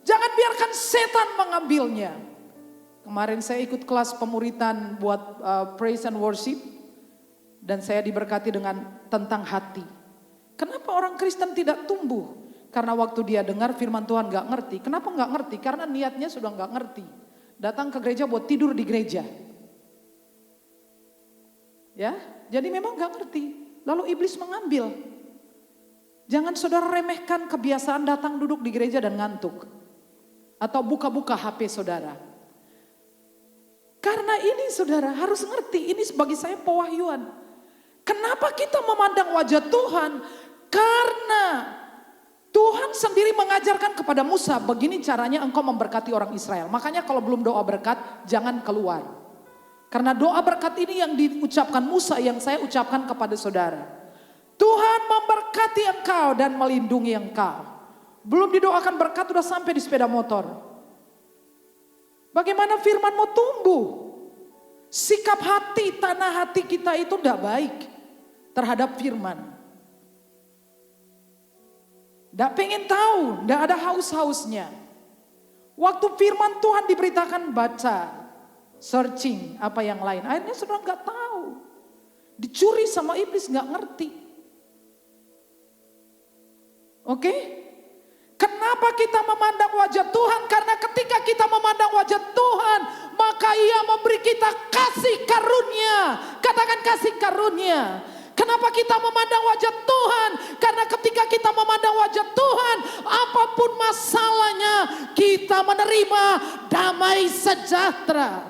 Jangan biarkan setan mengambilnya. Kemarin saya ikut kelas pemuritan buat praise and worship. Dan saya diberkati dengan tentang hati. Kenapa orang Kristen tidak tumbuh? Karena waktu dia dengar firman Tuhan gak ngerti. Kenapa gak ngerti? Karena niatnya sudah gak ngerti. Datang ke gereja buat tidur di gereja. Ya, jadi memang gak ngerti. Lalu iblis mengambil. Jangan saudara remehkan kebiasaan datang duduk di gereja dan ngantuk. Atau buka-buka HP saudara. Karena ini saudara harus ngerti. Ini bagi saya pewahyuan. Kenapa kita memandang wajah Tuhan? Karena Tuhan sendiri mengajarkan kepada Musa, begini caranya engkau memberkati orang Israel. Makanya kalau belum doa berkat, jangan keluar. Karena doa berkat ini yang diucapkan Musa, yang saya ucapkan kepada saudara. Tuhan memberkati engkau dan melindungi engkau. Belum didoakan berkat, udah sampai di sepeda motor. Bagaimana firman-Mu tumbuh? Sikap hati, tanah hati kita itu tidak baik terhadap firman. Tidak pengen tahu, tidak ada haus-hausnya. Waktu firman Tuhan diberitakan baca, searching apa yang lain. Akhirnya sudah nggak tahu. Dicuri sama iblis nggak ngerti. Oke? Kenapa kita memandang wajah Tuhan? Karena ketika kita memandang wajah Tuhan, maka Ia memberi kita kasih karunia. Katakan kasih karunia. Kenapa kita memandang wajah Tuhan? Karena ketika kita memandang wajah Tuhan, apapun masalahnya, kita menerima damai sejahtera.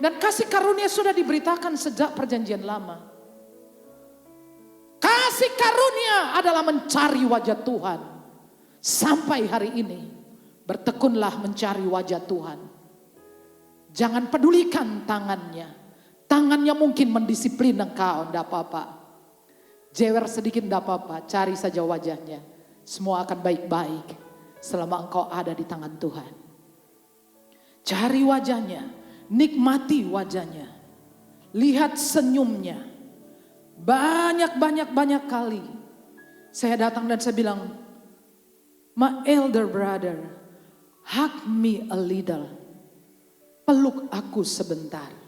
Dan kasih karunia sudah diberitakan sejak perjanjian lama. Kasih karunia adalah mencari wajah Tuhan. Sampai hari ini, bertekunlah mencari wajah Tuhan. Jangan pedulikan tangannya. Tangannya mungkin mendisiplin engkau, enggak apa-apa. Jewer sedikit enggak apa-apa, cari saja wajahnya. Semua akan baik-baik selama engkau ada di tangan Tuhan. Cari wajahnya, nikmati wajahnya. Lihat senyumnya. Banyak kali saya datang dan saya bilang, my elder brother, hug me a little. Peluk aku sebentar.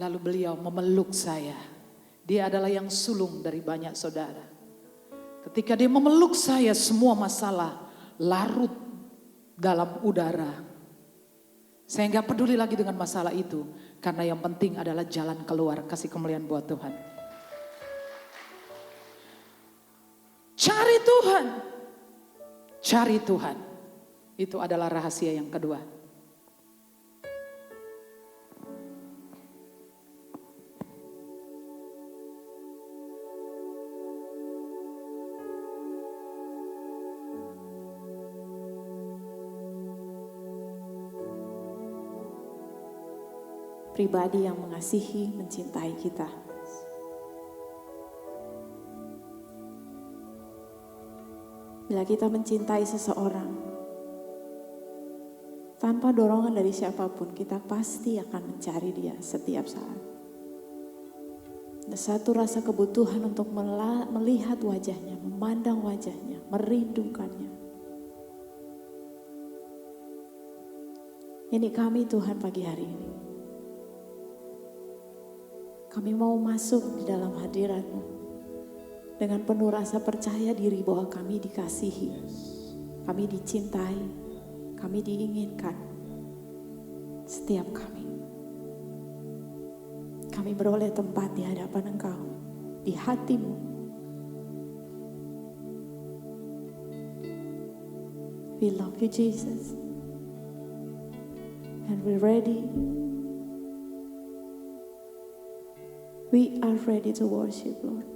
Lalu beliau memeluk saya. Dia adalah yang sulung dari banyak saudara. Ketika dia memeluk saya, semua masalah larut dalam udara. Saya nggak peduli lagi dengan masalah itu. Karena yang penting adalah jalan keluar. Kasih kemuliaan buat Tuhan. Cari Tuhan. Cari Tuhan. Itu adalah rahasia yang kedua. Pribadi yang mengasihi, mencintai kita. Bila kita mencintai seseorang, tanpa dorongan dari siapapun, kita pasti akan mencari dia setiap saat. Ada satu rasa kebutuhan untuk melihat wajahnya, memandang wajahnya, merindukannya. Ini kami Tuhan pagi hari ini. Kami mau masuk di dalam hadirat-Mu dengan penuh rasa percaya diri bahwa kami dikasihi, kami dicintai, Kami diinginkan, setiap kami beroleh tempat di hadapan Engkau, di hatimu. We love you, Jesus, and we're ready. We are ready to worship, Lord.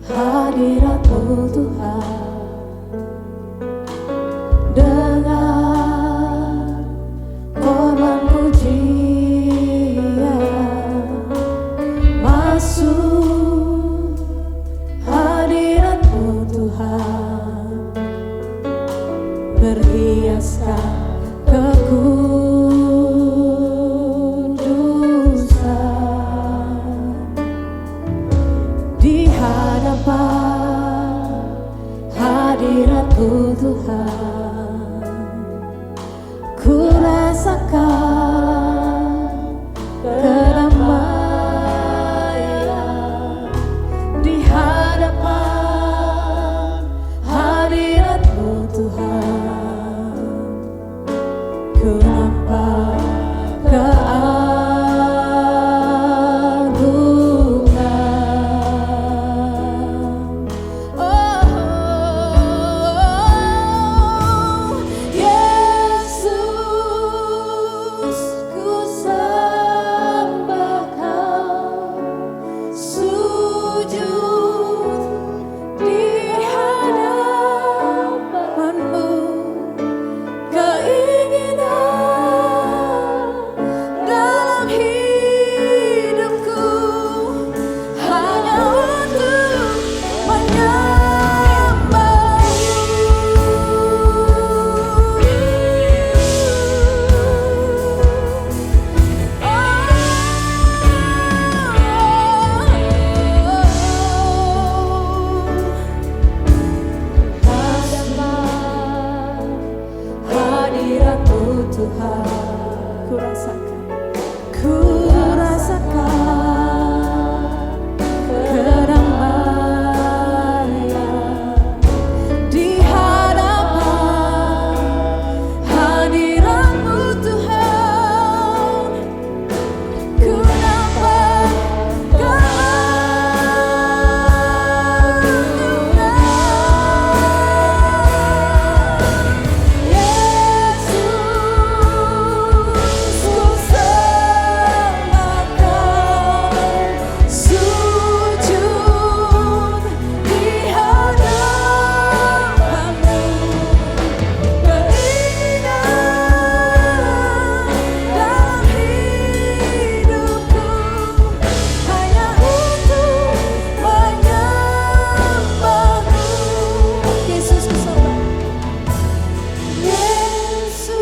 Hadirat-Mu Tuhan, dengan korban pujian, masuk hadirat-Mu Tuhan, berhiaskan kekudusan di hadapan hadirat-Mu Tuhan. Ku rasakan kedamaian di hadapan hadirat-Mu Tuhan. Ku nampak keagungan. Oh, Yesus, ku sembah Kau, sujud di hadapan-Mu. Keinginan dalam hidupku hanya untuk hadirat-Mu Tuhan. Ku rasakan kedamaian di hadapan hadirat-Mu Tuhan. Ku nampak keagungan. Yesus, ku sembah Kau, sujud di hadapan-Mu. Keinginan dalam hidupku hanya untuk menyembah-Mu. Yesus, ku sembah. Yesus,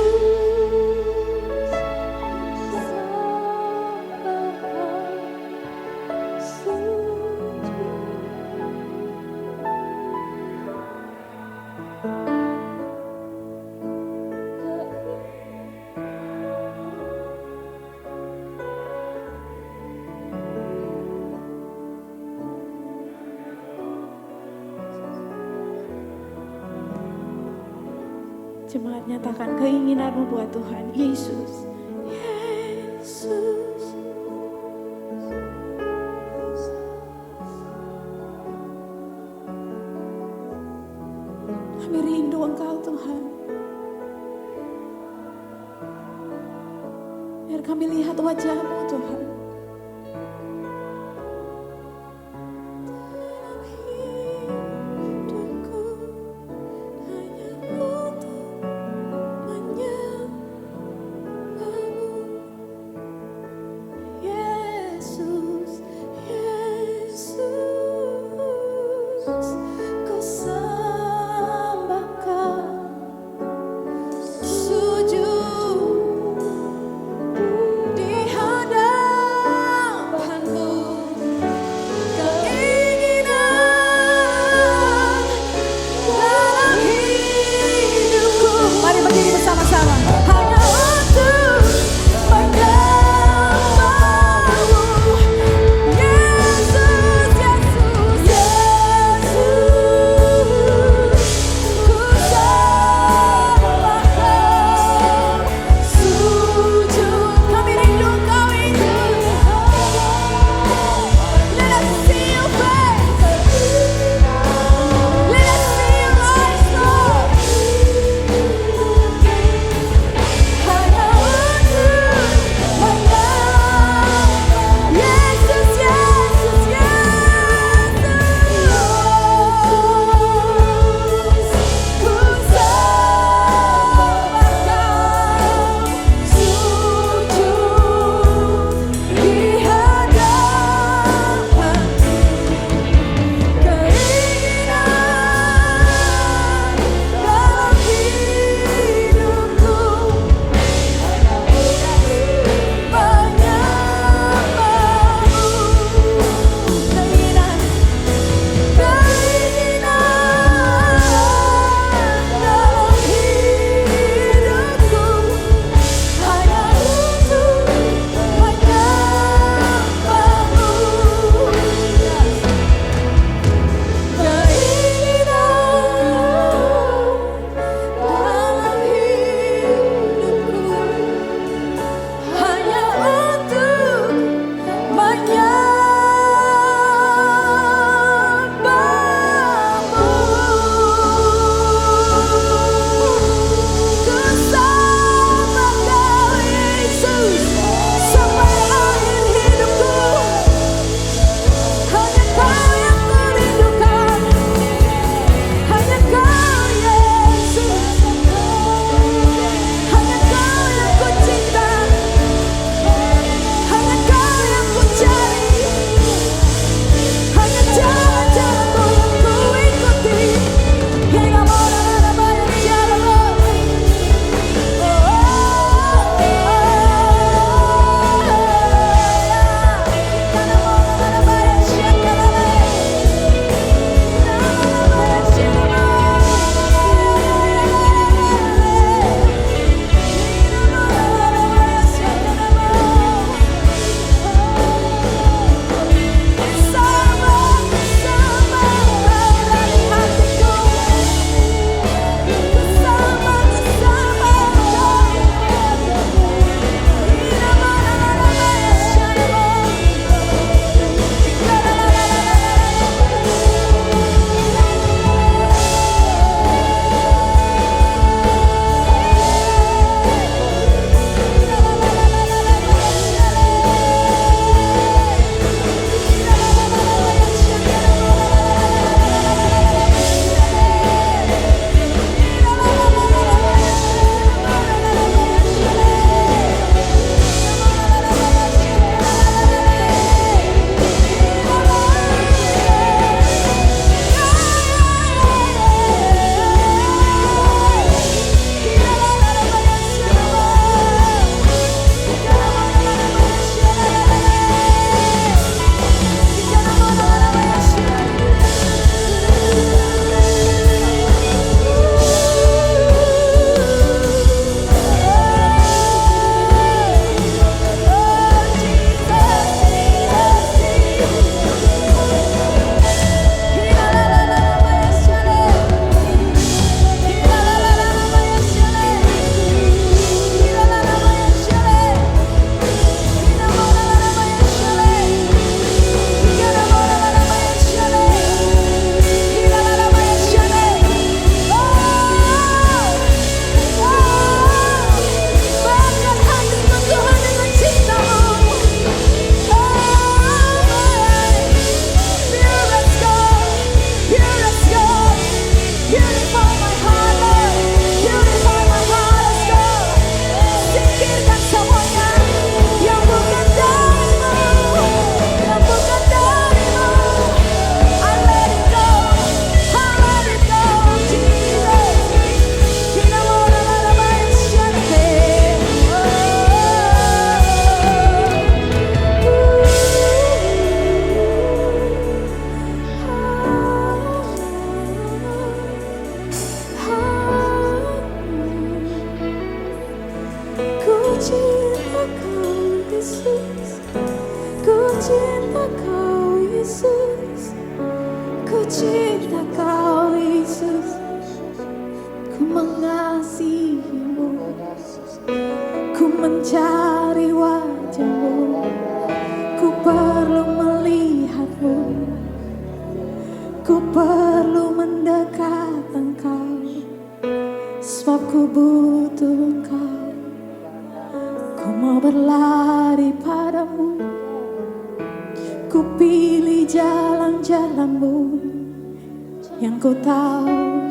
jemaat, nyatakan keinginanmu buat Tuhan. Yesus, Yesus, kami rindu Engkau Tuhan. Biar kami lihat wajah-Mu Tuhan. Dalam hidupku hanya untuk mengasihimu, ku mencari wajahmu, ku perlu melihatmu, ku perlu mendekat engkau, sebab ku butuh engkau. Ku mau berlari padamu, ku pilih jalan-jalanmu, yang ku tahu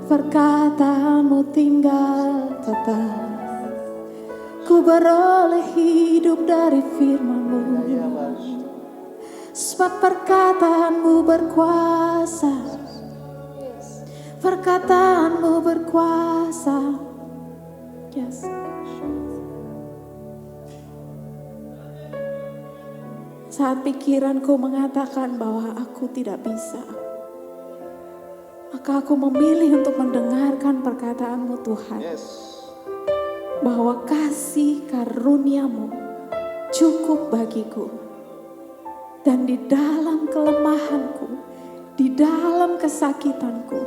perkataanmu tinggal tetap. Ku beroleh hidup dari firman-Mu, sebab perkataanmu berkuasa, perkataanmu berkuasa. Yes. Saat pikiranku mengatakan bahwa aku tidak bisa, maka aku memilih untuk mendengarkan perkataanmu Tuhan. Bahwa kasih karunia-Mu cukup bagiku. Dan di dalam kelemahanku, di dalam kesakitanku,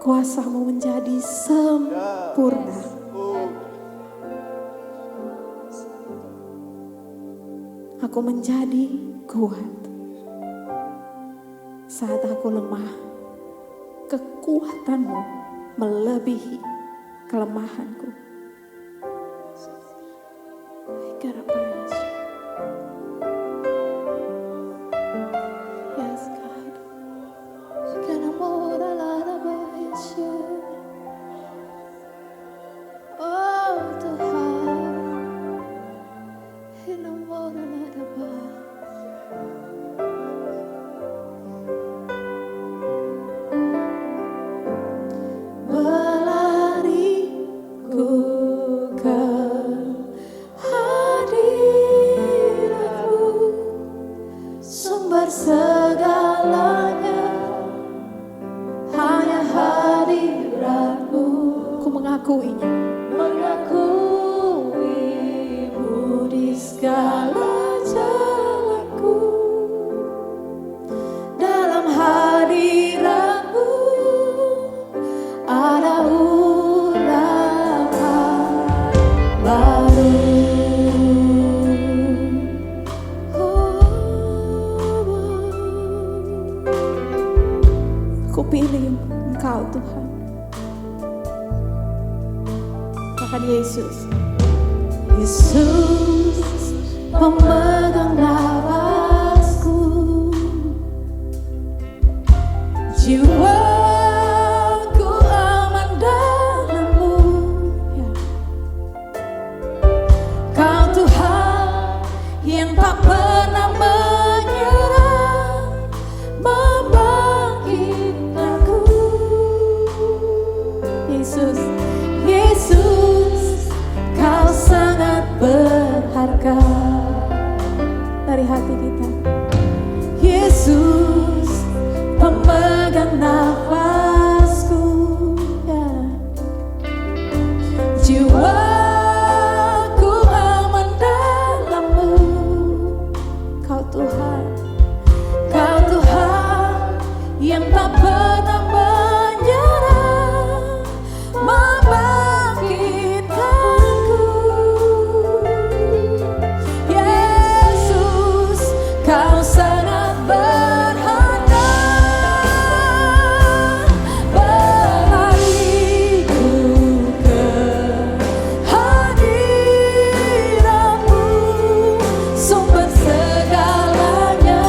kuasa-Mu menjadi sempurna. Aku menjadi kuat. Saat aku lemah, kekuatan-Mu melebihi kelemahanku. Yes, God. Oh Tuhan, berlariku ke hadirat-Mu, sumber segalanya, hanya hadirat-Mu. Ku mengakuinya, mengakuimu di segala jalanku. Dalam hadirat-Mu ada urapan baru. Ku pilih Engkau Tuhan. Katakan Yesus. Yesus pemegang nafasku, jiwaku aman dalam-Mu. Ya. Kau Tuhan yang tak pernah menyerah, membangkitkanku. Yesus, Yesus, Kau sangat berharga. Dari hati kita, Yesus pemegang nafasku, ya. Jiwaku aman dalam-Mu. Kau Tuhan, Kau Tuhan yang tak pernah menyerah, membangkitkanku. Yesus, Kau sangat berharga. Berlariku ke hadirat-Mu, sumber segalanya,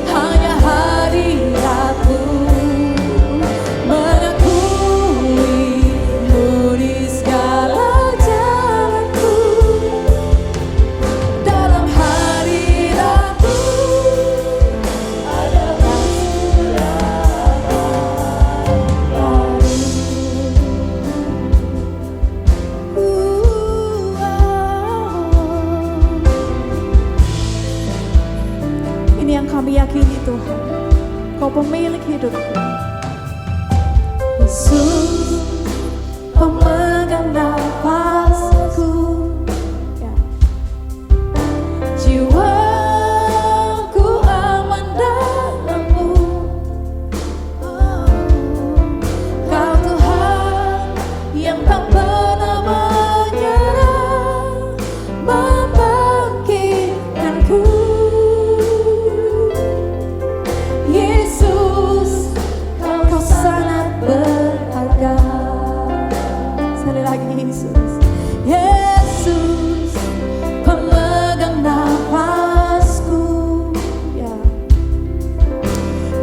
hanya hadirat-Mu. Mengakuimu di segala jalanku. Dalam hadirat-Mu ada Ini yang kami yakini Tuhan, Kau pemilik hidupku. Yesus pemegang nafasku, ya. Jiwaku aman dalam-Mu. Oh. lagi Yesus. Yesus, pemegang nafasku, ya.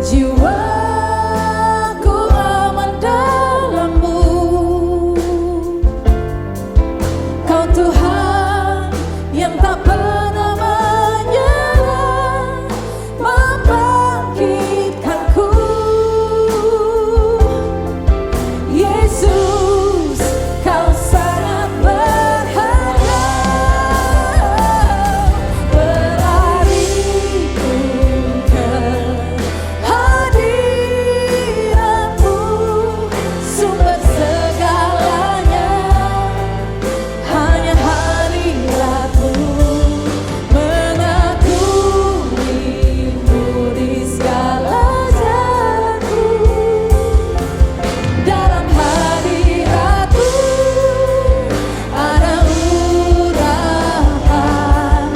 Jiwaku aman dalam-Mu. Kau Tuhan yang tak pernah menyerah, membangkitkanku. Yesus, Kau sangat berharga. Berlariku ke hadirat-Mu, sumber segalanya. Hanya hadirat-Mu, mengakuimu di segala jalanku. Dalam hadirat-Mu ada urapan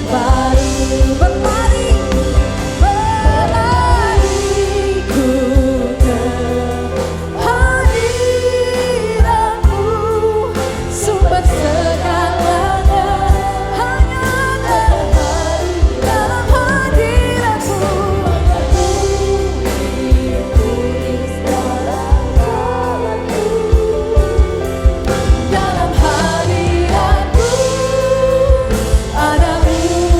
baru. Berlariku ke hadirat-Mu, sumber segalanya. Hanya dalam hadirat-Mu, dalam hadirat-Mu ada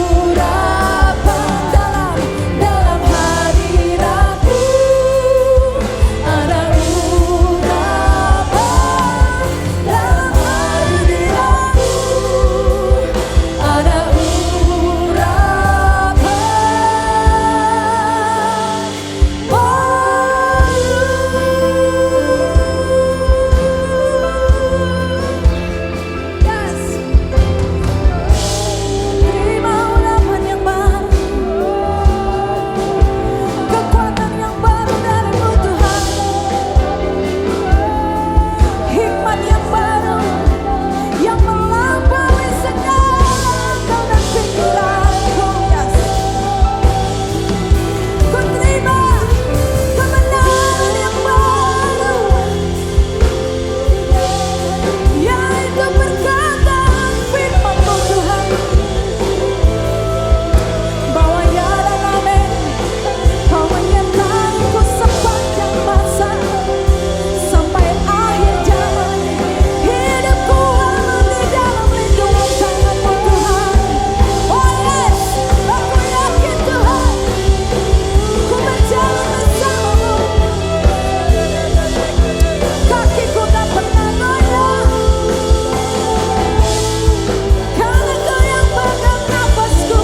urapan. Dalam hadirat-Mu ada urapan. Dalam hadirat-Mu ada urapan. Yes. Terima urapan yang baru, kekuatan yang baru dari-Mu Tuhan, hikmat yang baru yang melampaui segala akal dan pikiranku. Yes. Ku terima kebenaran yang baru, yaitu perkataan firman-Mu Tuhan, bahwa ya dan amin. Kau menyertai-Ku sepanjang masa, sampai akhir zaman. Hidupku aman di dalam lindungan tangan-Mu Tuhan. Oh yes, aku yakin Tuhan, ku berjalan bersama-Mu. Kakiku tak pernah goyah, karena Kau yang pegang nafasku.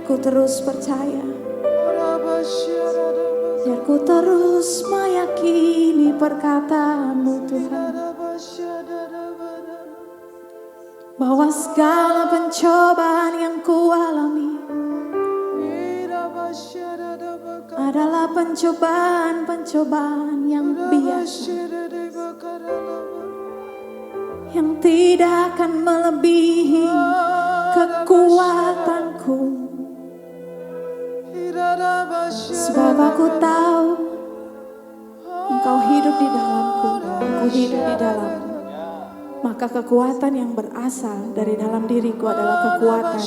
Ku terus percaya, biar ku terus meyakini perkataan-Mu Tuhan, bahwa segala pencobaan yang ku alami adalah pencobaan-pencobaan yang biasa, yang tidak akan melebihi kekuatanku. Sebab aku tahu Engkau hidup di dalamku, aku hidup di dalammu. Maka kekuatan yang berasal dari dalam diriku adalah kekuatan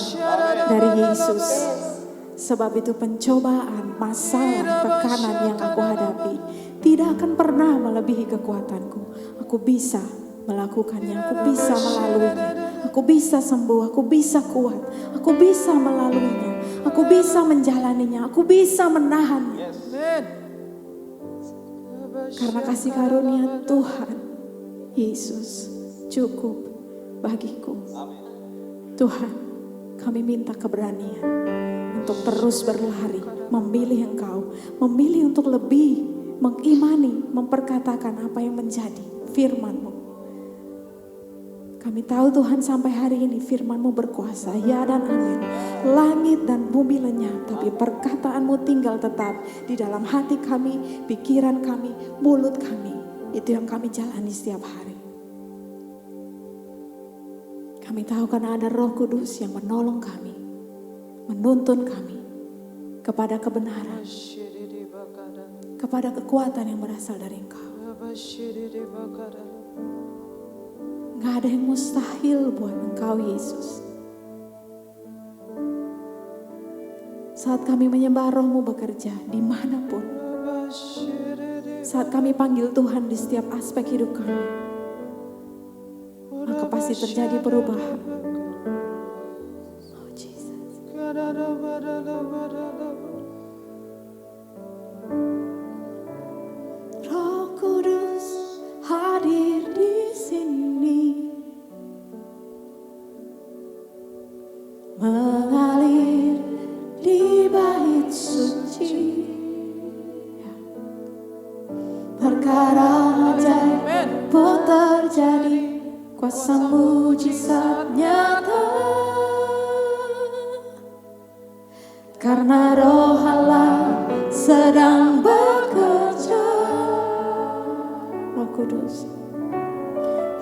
dari Yesus. Sebab itu pencobaan, masalah, tekanan yang aku hadapi tidak akan pernah melebihi kekuatanku. Aku bisa melakukannya, aku bisa melaluinya, aku bisa sembuh, aku bisa kuat, aku bisa melaluinya, aku bisa menjalaninya, aku bisa menahannya. Karena kasih karunia Tuhan Yesus cukup bagiku. Tuhan, Kami minta keberanian untuk terus berlari, memilih Engkau, memilih untuk lebih mengimani, memperkatakan apa yang menjadi firman-Mu. Kami tahu Tuhan sampai hari ini firman-Mu berkuasa, ya dan amin. Langit dan bumi lenyap, tapi perkataan-Mu tinggal tetap di dalam hati kami, pikiran kami, mulut kami. Itu yang kami jalani setiap hari. Kami tahu karena ada Roh Kudus yang menolong kami, menuntun kami kepada kebenaran, kepada kekuatan yang berasal dari Engkau. Gak ada yang mustahil buat Engkau, Yesus. Saat kami menyembah, Roh-Mu bekerja dimanapun. Saat kami panggil Tuhan di setiap aspek hidup kami, maka pasti terjadi perubahan. Oh Jesus. Roh Kudus hadir di sini, mengalir di bait suci. Perkara ajaib pun terjadi, kuasa mujizat nyata. Karena Roh Allah sedang bekerja. Roh Kudus,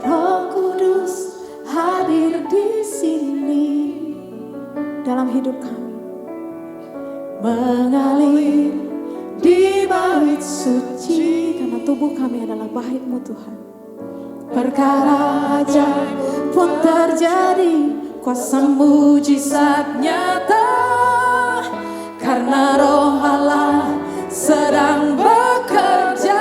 Roh Kudus hadir di sini dalam hidup kami, mengalir di bait suci, karena tubuh kami adalah bait-Mu Tuhan. Perkara ajaib pun terjadi, kuasa mujizat nyata. Karena Roh Allah sedang bekerja.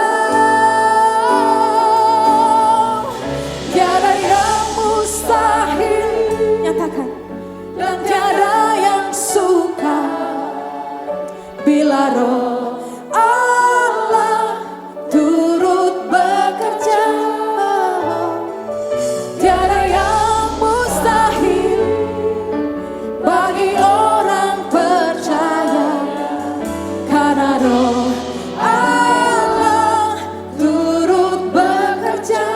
Tiada yang mustahil, nyatakan, dan tiada yang sukar bila Roh Allah turut bekerja. Tiada yang mustahil bagi orang percaya, karena Roh Allah turut bekerja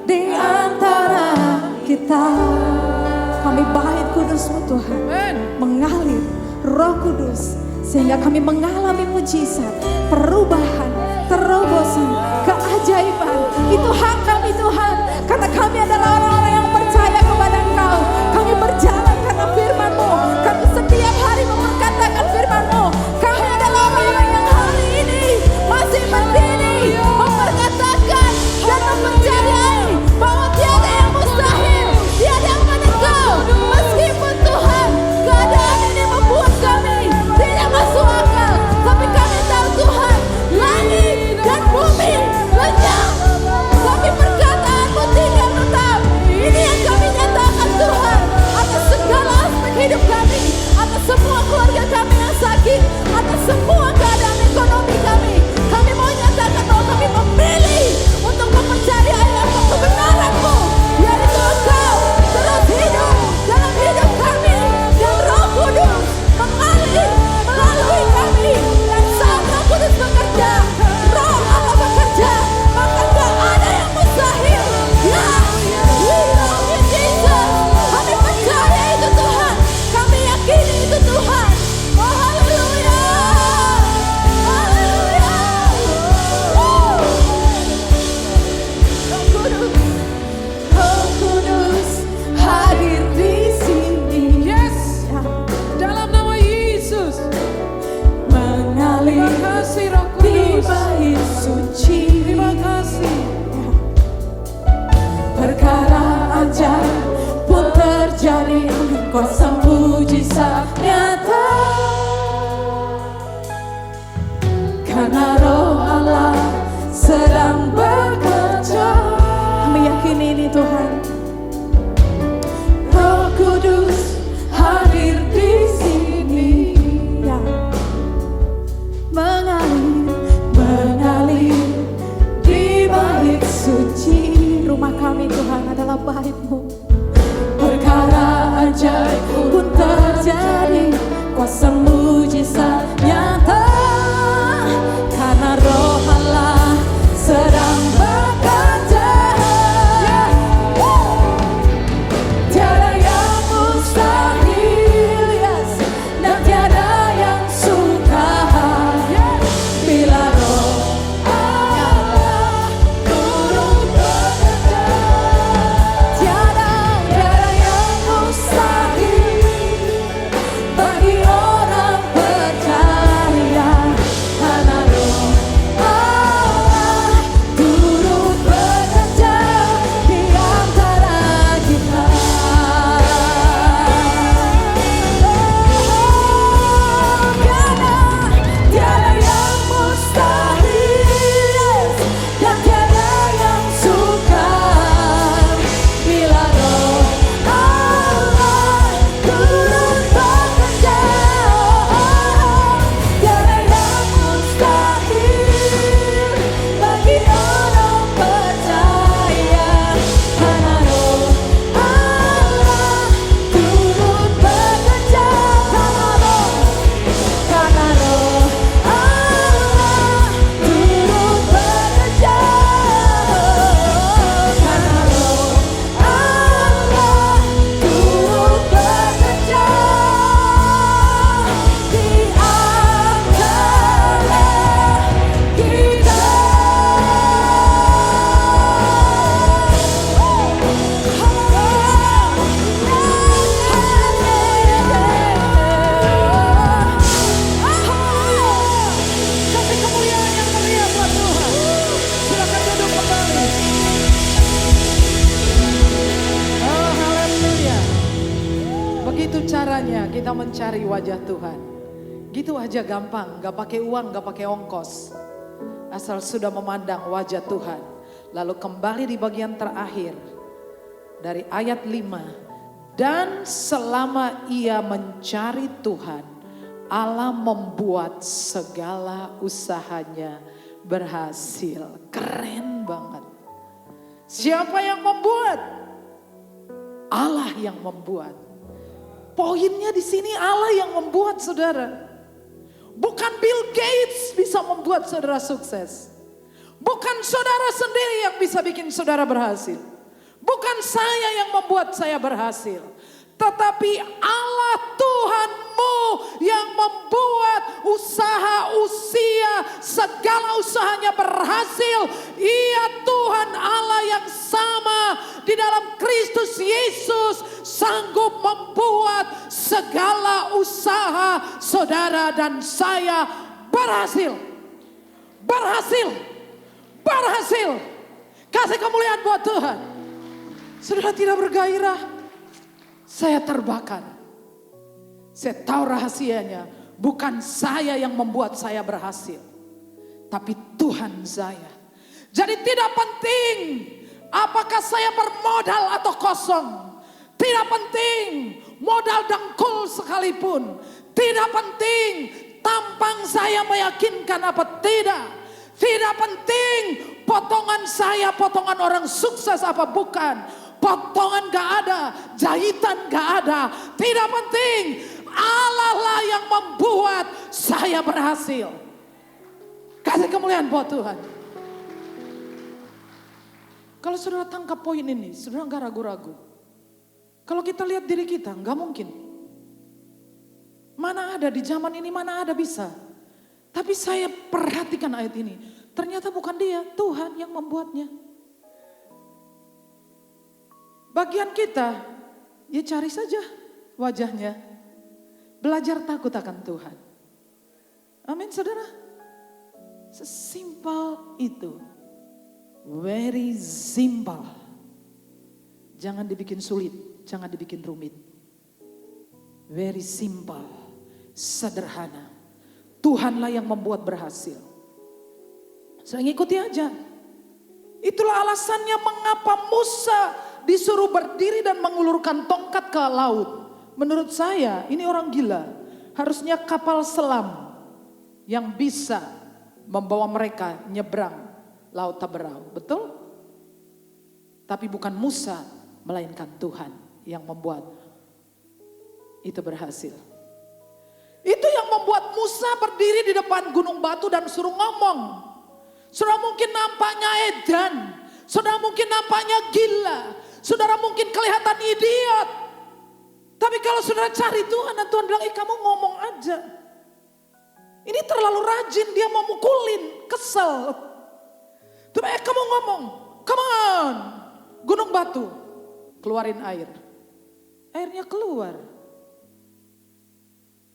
di antara kita. Kami bait Kudus-Mu Tuhan, mengalir Roh Kudus, sehingga kami mengalami mujizat, perubahan, terobosan, keajaiban. Itu hak kami Tuhan, karena kami adalah orang-orang yang percaya kepada Engkau. Kami berjalan karena firman-Mu, kami setiap hari memperkatakan firman-Mu. Kami adalah orang-orang yang hari ini masih berdiri, memperkatakan dan mempercayai bahwa tiada yang mustahil, tiada yang menengah. Meskipun Tuhan, keadaan ini membuat kami tidak masuk akal, tapi kami tahu Tuhan, langit dan bumi lenyap, tapi perkataan-Mu tinggal tetap. Ini yang kami nyatakan Tuhan, atas segala aspek hidup kami, atas semua keluarga kami yang sakit, atas semua keadaan ekonomi kami. Kami mau nyatakan bahwa kami memilih untuk mempercayai apa kebenaran-Mu, yaitu Engkau terus hidup dalam hidup kami, dan Roh Kudus mengalir melalui kami. Dan saat Roh Kudus bekerja, Roh Allah bekerja, maka gak ada yang mustahil. Ya, we love you Jesus. Kami percaya itu Tuhan, kami yakini itu Tuhan. Oh haleluya, haleluya. Roh Kudus hadir di sini. Yes, dalam nama Yesus. Mengalir Terima kasih Roh di Kudus. bait suci. Terima kasih. Perkara ajaib pun terjadi, kuasa mujizat nyata. Karena Roh Allah sedang bekerja. Kami yakini ini Tuhan. Roh Kudus hadir di sini, ya. Mengalir di bait suci. Rumah kami Tuhan adalah bait-Mu. Perkara ajaib pun terjadi. indahnya kita mencari wajah Tuhan. Gitu aja gampang, gak pakai uang, gak pakai ongkos. Asal sudah memandang wajah Tuhan. Lalu kembali di bagian terakhir dari ayat 5. Dan selama ia mencari Tuhan, Allah membuat segala usahanya berhasil. Keren banget. Siapa yang membuat? Allah yang membuat. Poinnya di sini Allah yang membuat, saudara. Bukan Bill Gates bisa membuat saudara sukses. Bukan saudara sendiri yang bisa bikin saudara berhasil. Bukan saya yang membuat saya berhasil. Tetapi Allah Tuhanmu yang membuat segala usahanya berhasil. Ia Tuhan Allah yang sama di dalam Kristus Yesus sanggup membuat segala usaha saudara dan saya berhasil. Berhasil. Berhasil. Kasih kemuliaan buat Tuhan. Saudara tidak bergairah. Saya terbakar. Saya tahu rahasianya. Bukan saya yang membuat saya berhasil. Tapi Tuhan saya. Jadi tidak penting apakah saya bermodal atau kosong. Tidak penting modal dengkul sekalipun. Tidak penting tampang saya meyakinkan apa tidak. Tidak penting potongan saya potongan orang sukses apa bukan. Potongan gak ada, jahitan gak ada. Tidak penting, Allah lah yang membuat saya berhasil. Kasih kemuliaan buat Tuhan. Kalau saudara tangkap poin ini, saudara gak ragu-ragu. Kalau kita lihat diri kita, gak mungkin. Mana ada di zaman ini, mana ada bisa. Tapi saya perhatikan ayat ini. Ternyata bukan dia, Tuhan yang membuatnya. Bagian kita, ya cari saja wajahnya. Belajar takut akan Tuhan. Amin saudara. Sesimpel itu. Very simple. Jangan dibikin sulit, jangan dibikin rumit. Very simple, sederhana. Tuhanlah yang membuat berhasil. Saya ngikuti aja. Itulah alasannya mengapa Musa disuruh berdiri dan mengulurkan tongkat ke laut. Menurut saya ini orang gila. Harusnya kapal selam yang bisa membawa mereka nyebrang laut Taberau. Betul? Tapi bukan Musa, melainkan Tuhan yang membuat itu berhasil. Itu yang membuat Musa berdiri di depan gunung batu dan suruh ngomong. Saudara mungkin nampaknya edan. Saudara mungkin nampaknya gila. Saudara mungkin kelihatan idiot. Tapi kalau saudara cari Tuhan dan Tuhan bilang, kamu ngomong aja. Ini terlalu rajin, dia mau mukulin, kesel. Tapi kamu ngomong, come on. Gunung batu, keluarin air. Airnya keluar.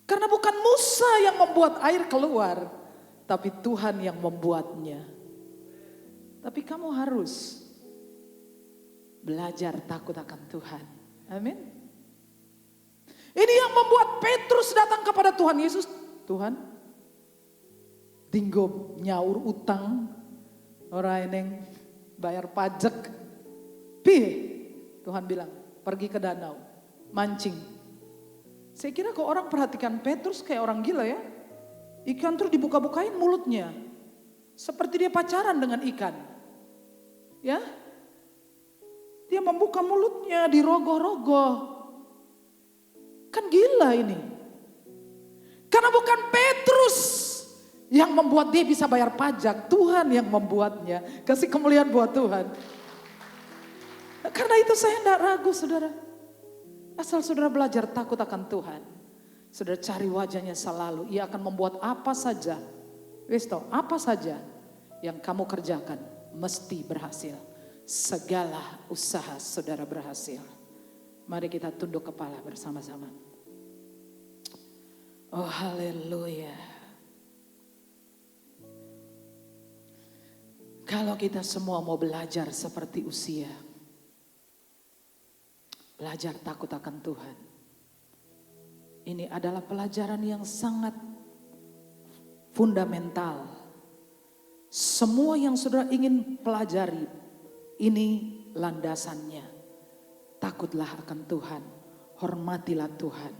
Karena bukan Musa yang membuat air keluar. Tapi Tuhan yang membuatnya. Tapi kamu harus belajar takut akan Tuhan. Amin. Ini yang membuat Petrus datang kepada Tuhan Yesus. Tuhan, tinggo nyaur utang. Orang yang bayar pajak. Piye? Tuhan bilang, pergi ke danau. Mancing. Saya kira kok orang perhatikan Petrus kayak orang gila ya. Ikan terus dibuka-bukain mulutnya. Seperti dia pacaran dengan ikan. Ya. Dia membuka mulutnya, dirogoh-rogoh. Kan gila ini. Karena bukan Petrus yang membuat dia bisa bayar pajak. Tuhan yang membuatnya. Kasih kemuliaan buat Tuhan. Karena itu saya tidak ragu saudara. Asal saudara belajar takut akan Tuhan. Saudara cari wajahnya selalu. Ia akan membuat apa saja. Apa saja yang kamu kerjakan mesti berhasil. Segala usaha saudara berhasil. Mari kita tunduk kepala bersama-sama. Oh haleluya. Kalau kita semua mau belajar seperti Usia. Belajar takut akan Tuhan. Ini adalah pelajaran yang sangat fundamental. Semua yang saudara ingin pelajari, ini landasannya. Takutlah akan Tuhan, hormatilah Tuhan.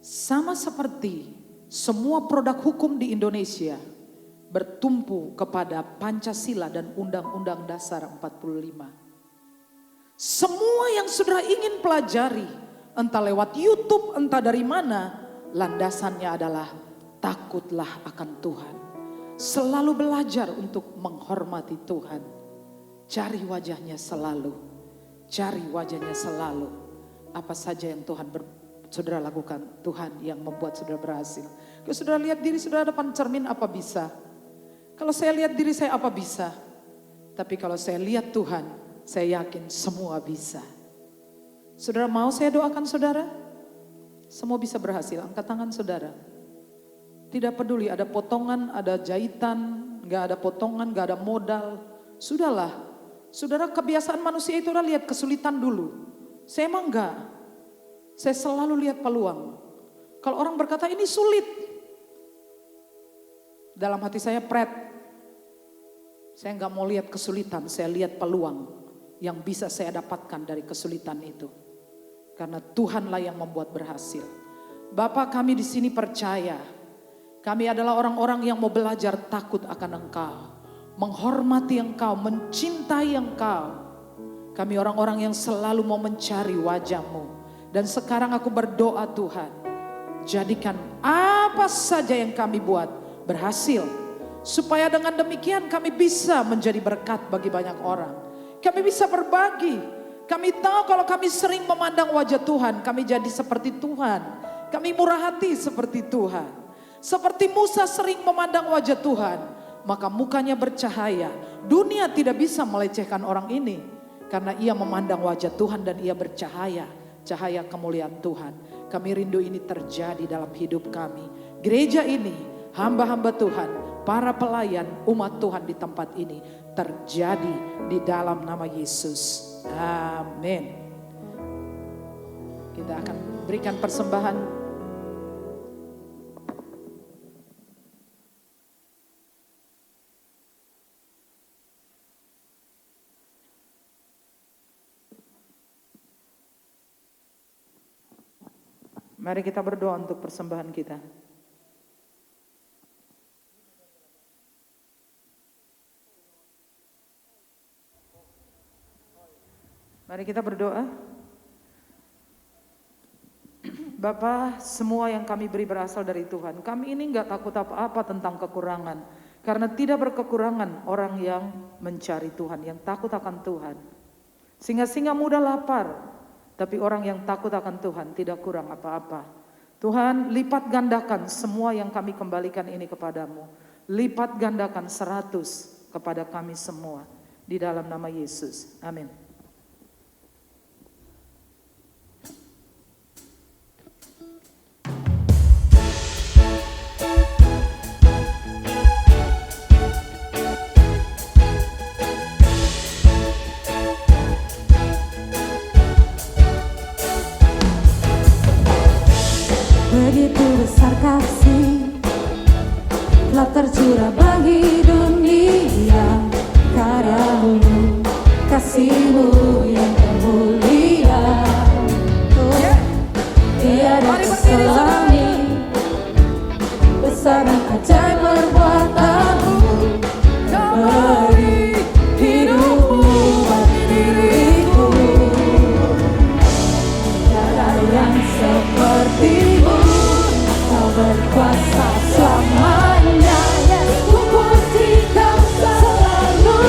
Sama seperti semua produk hukum di Indonesia bertumpu kepada Pancasila dan Undang-Undang Dasar 45. Semua yang saudara ingin pelajari, entah lewat YouTube, entah dari mana, landasannya adalah takutlah akan Tuhan. Selalu belajar untuk menghormati Tuhan. Cari wajahnya selalu. Cari wajahnya selalu. Apa saja yang Tuhan saudara lakukan, Tuhan yang membuat saudara berhasil. Kalau saudara lihat diri saudara depan cermin, apa bisa? Kalau saya lihat diri saya, apa bisa? Tapi kalau saya lihat Tuhan, saya yakin semua bisa. Saudara mau saya doakan saudara? Semua bisa berhasil, angkat tangan saudara. Tidak peduli ada potongan, ada jahitan, gak ada potongan, gak ada modal. Sudahlah, saudara, kebiasaan manusia itu adalah lihat kesulitan dulu. Saya emang enggak. Saya selalu lihat peluang. Kalau orang berkata ini sulit, dalam hati saya saya enggak mau lihat kesulitan, saya lihat peluang yang bisa saya dapatkan dari kesulitan itu. Karena Tuhanlah yang membuat berhasil. Bapak, kami di sini percaya, kami adalah orang-orang yang mau belajar takut akan Engkau, menghormati Engkau, mencintai Engkau. Kami orang-orang yang selalu mau mencari wajah-Mu. Dan sekarang aku berdoa Tuhan, jadikan apa saja yang kami buat berhasil. Supaya dengan demikian kami bisa menjadi berkat bagi banyak orang. Kami bisa berbagi. Kami tahu kalau kami sering memandang wajah Tuhan, kami jadi seperti Tuhan. Kami murah hati seperti Tuhan. Seperti Musa sering memandang wajah Tuhan, maka mukanya bercahaya. Dunia tidak bisa melecehkan orang ini. Karena ia memandang wajah Tuhan dan ia bercahaya. Cahaya kemuliaan Tuhan. Kami rindu ini terjadi dalam hidup kami. Gereja ini, hamba-hamba Tuhan, para pelayan umat Tuhan di tempat ini terjadi di dalam nama Yesus. Amin. Kita akan berikan persembahan. Mari kita berdoa untuk persembahan kita. Mari kita berdoa. Bapa, semua yang kami beri berasal dari Tuhan. Kami ini enggak takut apa-apa tentang kekurangan. Karena tidak berkekurangan orang yang mencari Tuhan, yang takut akan Tuhan. Singa-singa muda lapar. Tapi orang yang takut akan Tuhan tidak kurang apa-apa. Tuhan, lipat gandakan semua yang kami kembalikan ini kepadamu. Lipat gandakan 100 kepada kami semua. Di dalam nama Yesus. Amin. Begitu besar kasih telah tercurah bagi dunia, karya-Mu, kasih-Mu yang termulia. Tiada terselangi besar dan ajaib perbuatan-Mu. Beri hidup-Mu bagi diriku. Tiada yang seperti-Mu. Kau berkuasa selamanya, ku puji Kau selalu.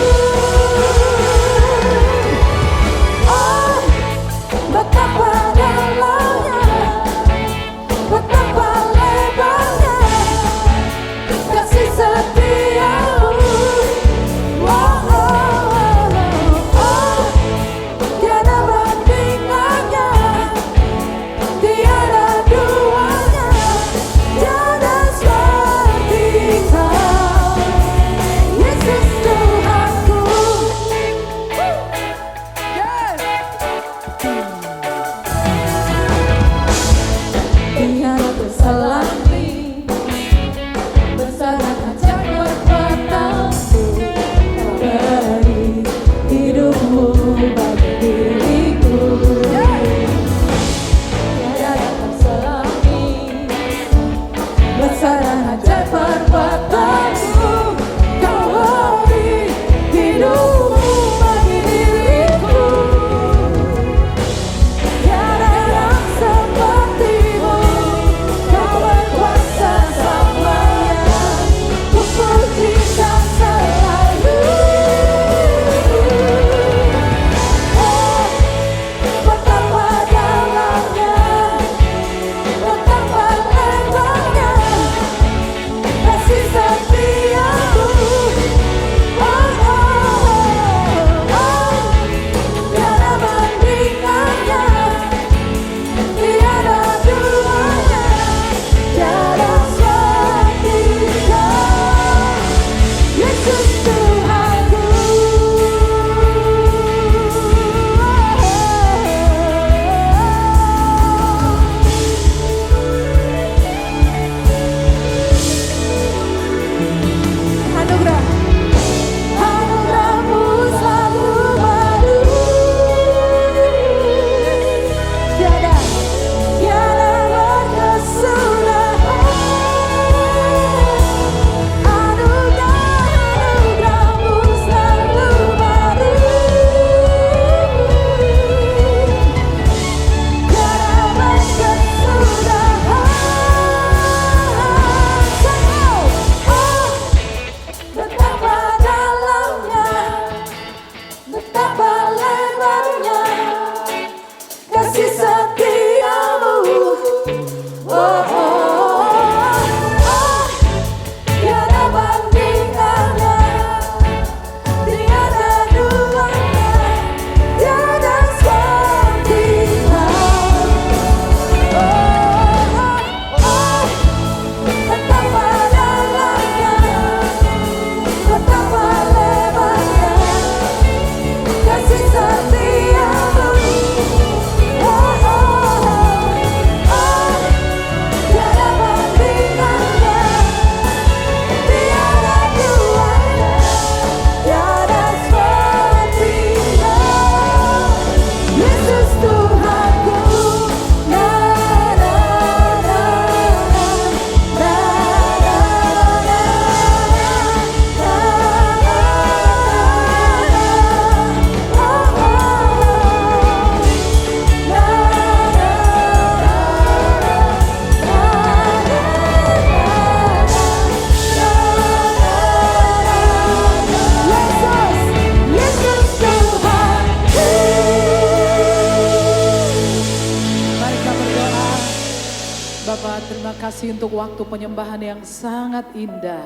Terima kasih untuk waktu penyembahan yang sangat indah.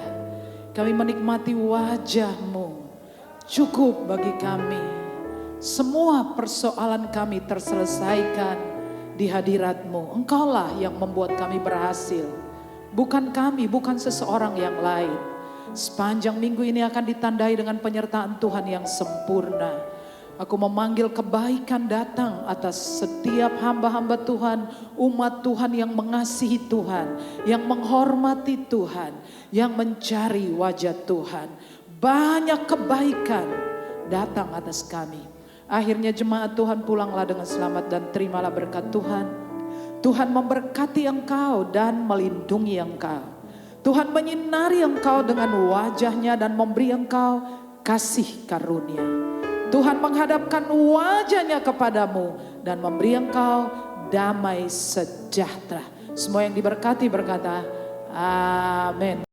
Kami menikmati wajah-Mu. Cukup bagi kami. Semua persoalan kami terselesaikan di hadirat-Mu. Engkaulah yang membuat kami berhasil. Bukan kami, bukan seseorang yang lain. Sepanjang minggu ini akan ditandai dengan penyertaan Tuhan yang sempurna. Aku memanggil kebaikan datang atas setiap hamba-hamba Tuhan, umat Tuhan yang mengasihi Tuhan, yang menghormati Tuhan, yang mencari wajah Tuhan. Banyak kebaikan datang atas kami. Akhirnya jemaat Tuhan pulanglah dengan selamat dan terimalah berkat Tuhan. Tuhan memberkati engkau dan melindungi engkau. Tuhan menyinari engkau dengan wajahnya dan memberi engkau kasih karunia. Tuhan menghadapkan wajahnya kepadamu dan memberi engkau damai sejahtera. Semua yang diberkati berkata, amin.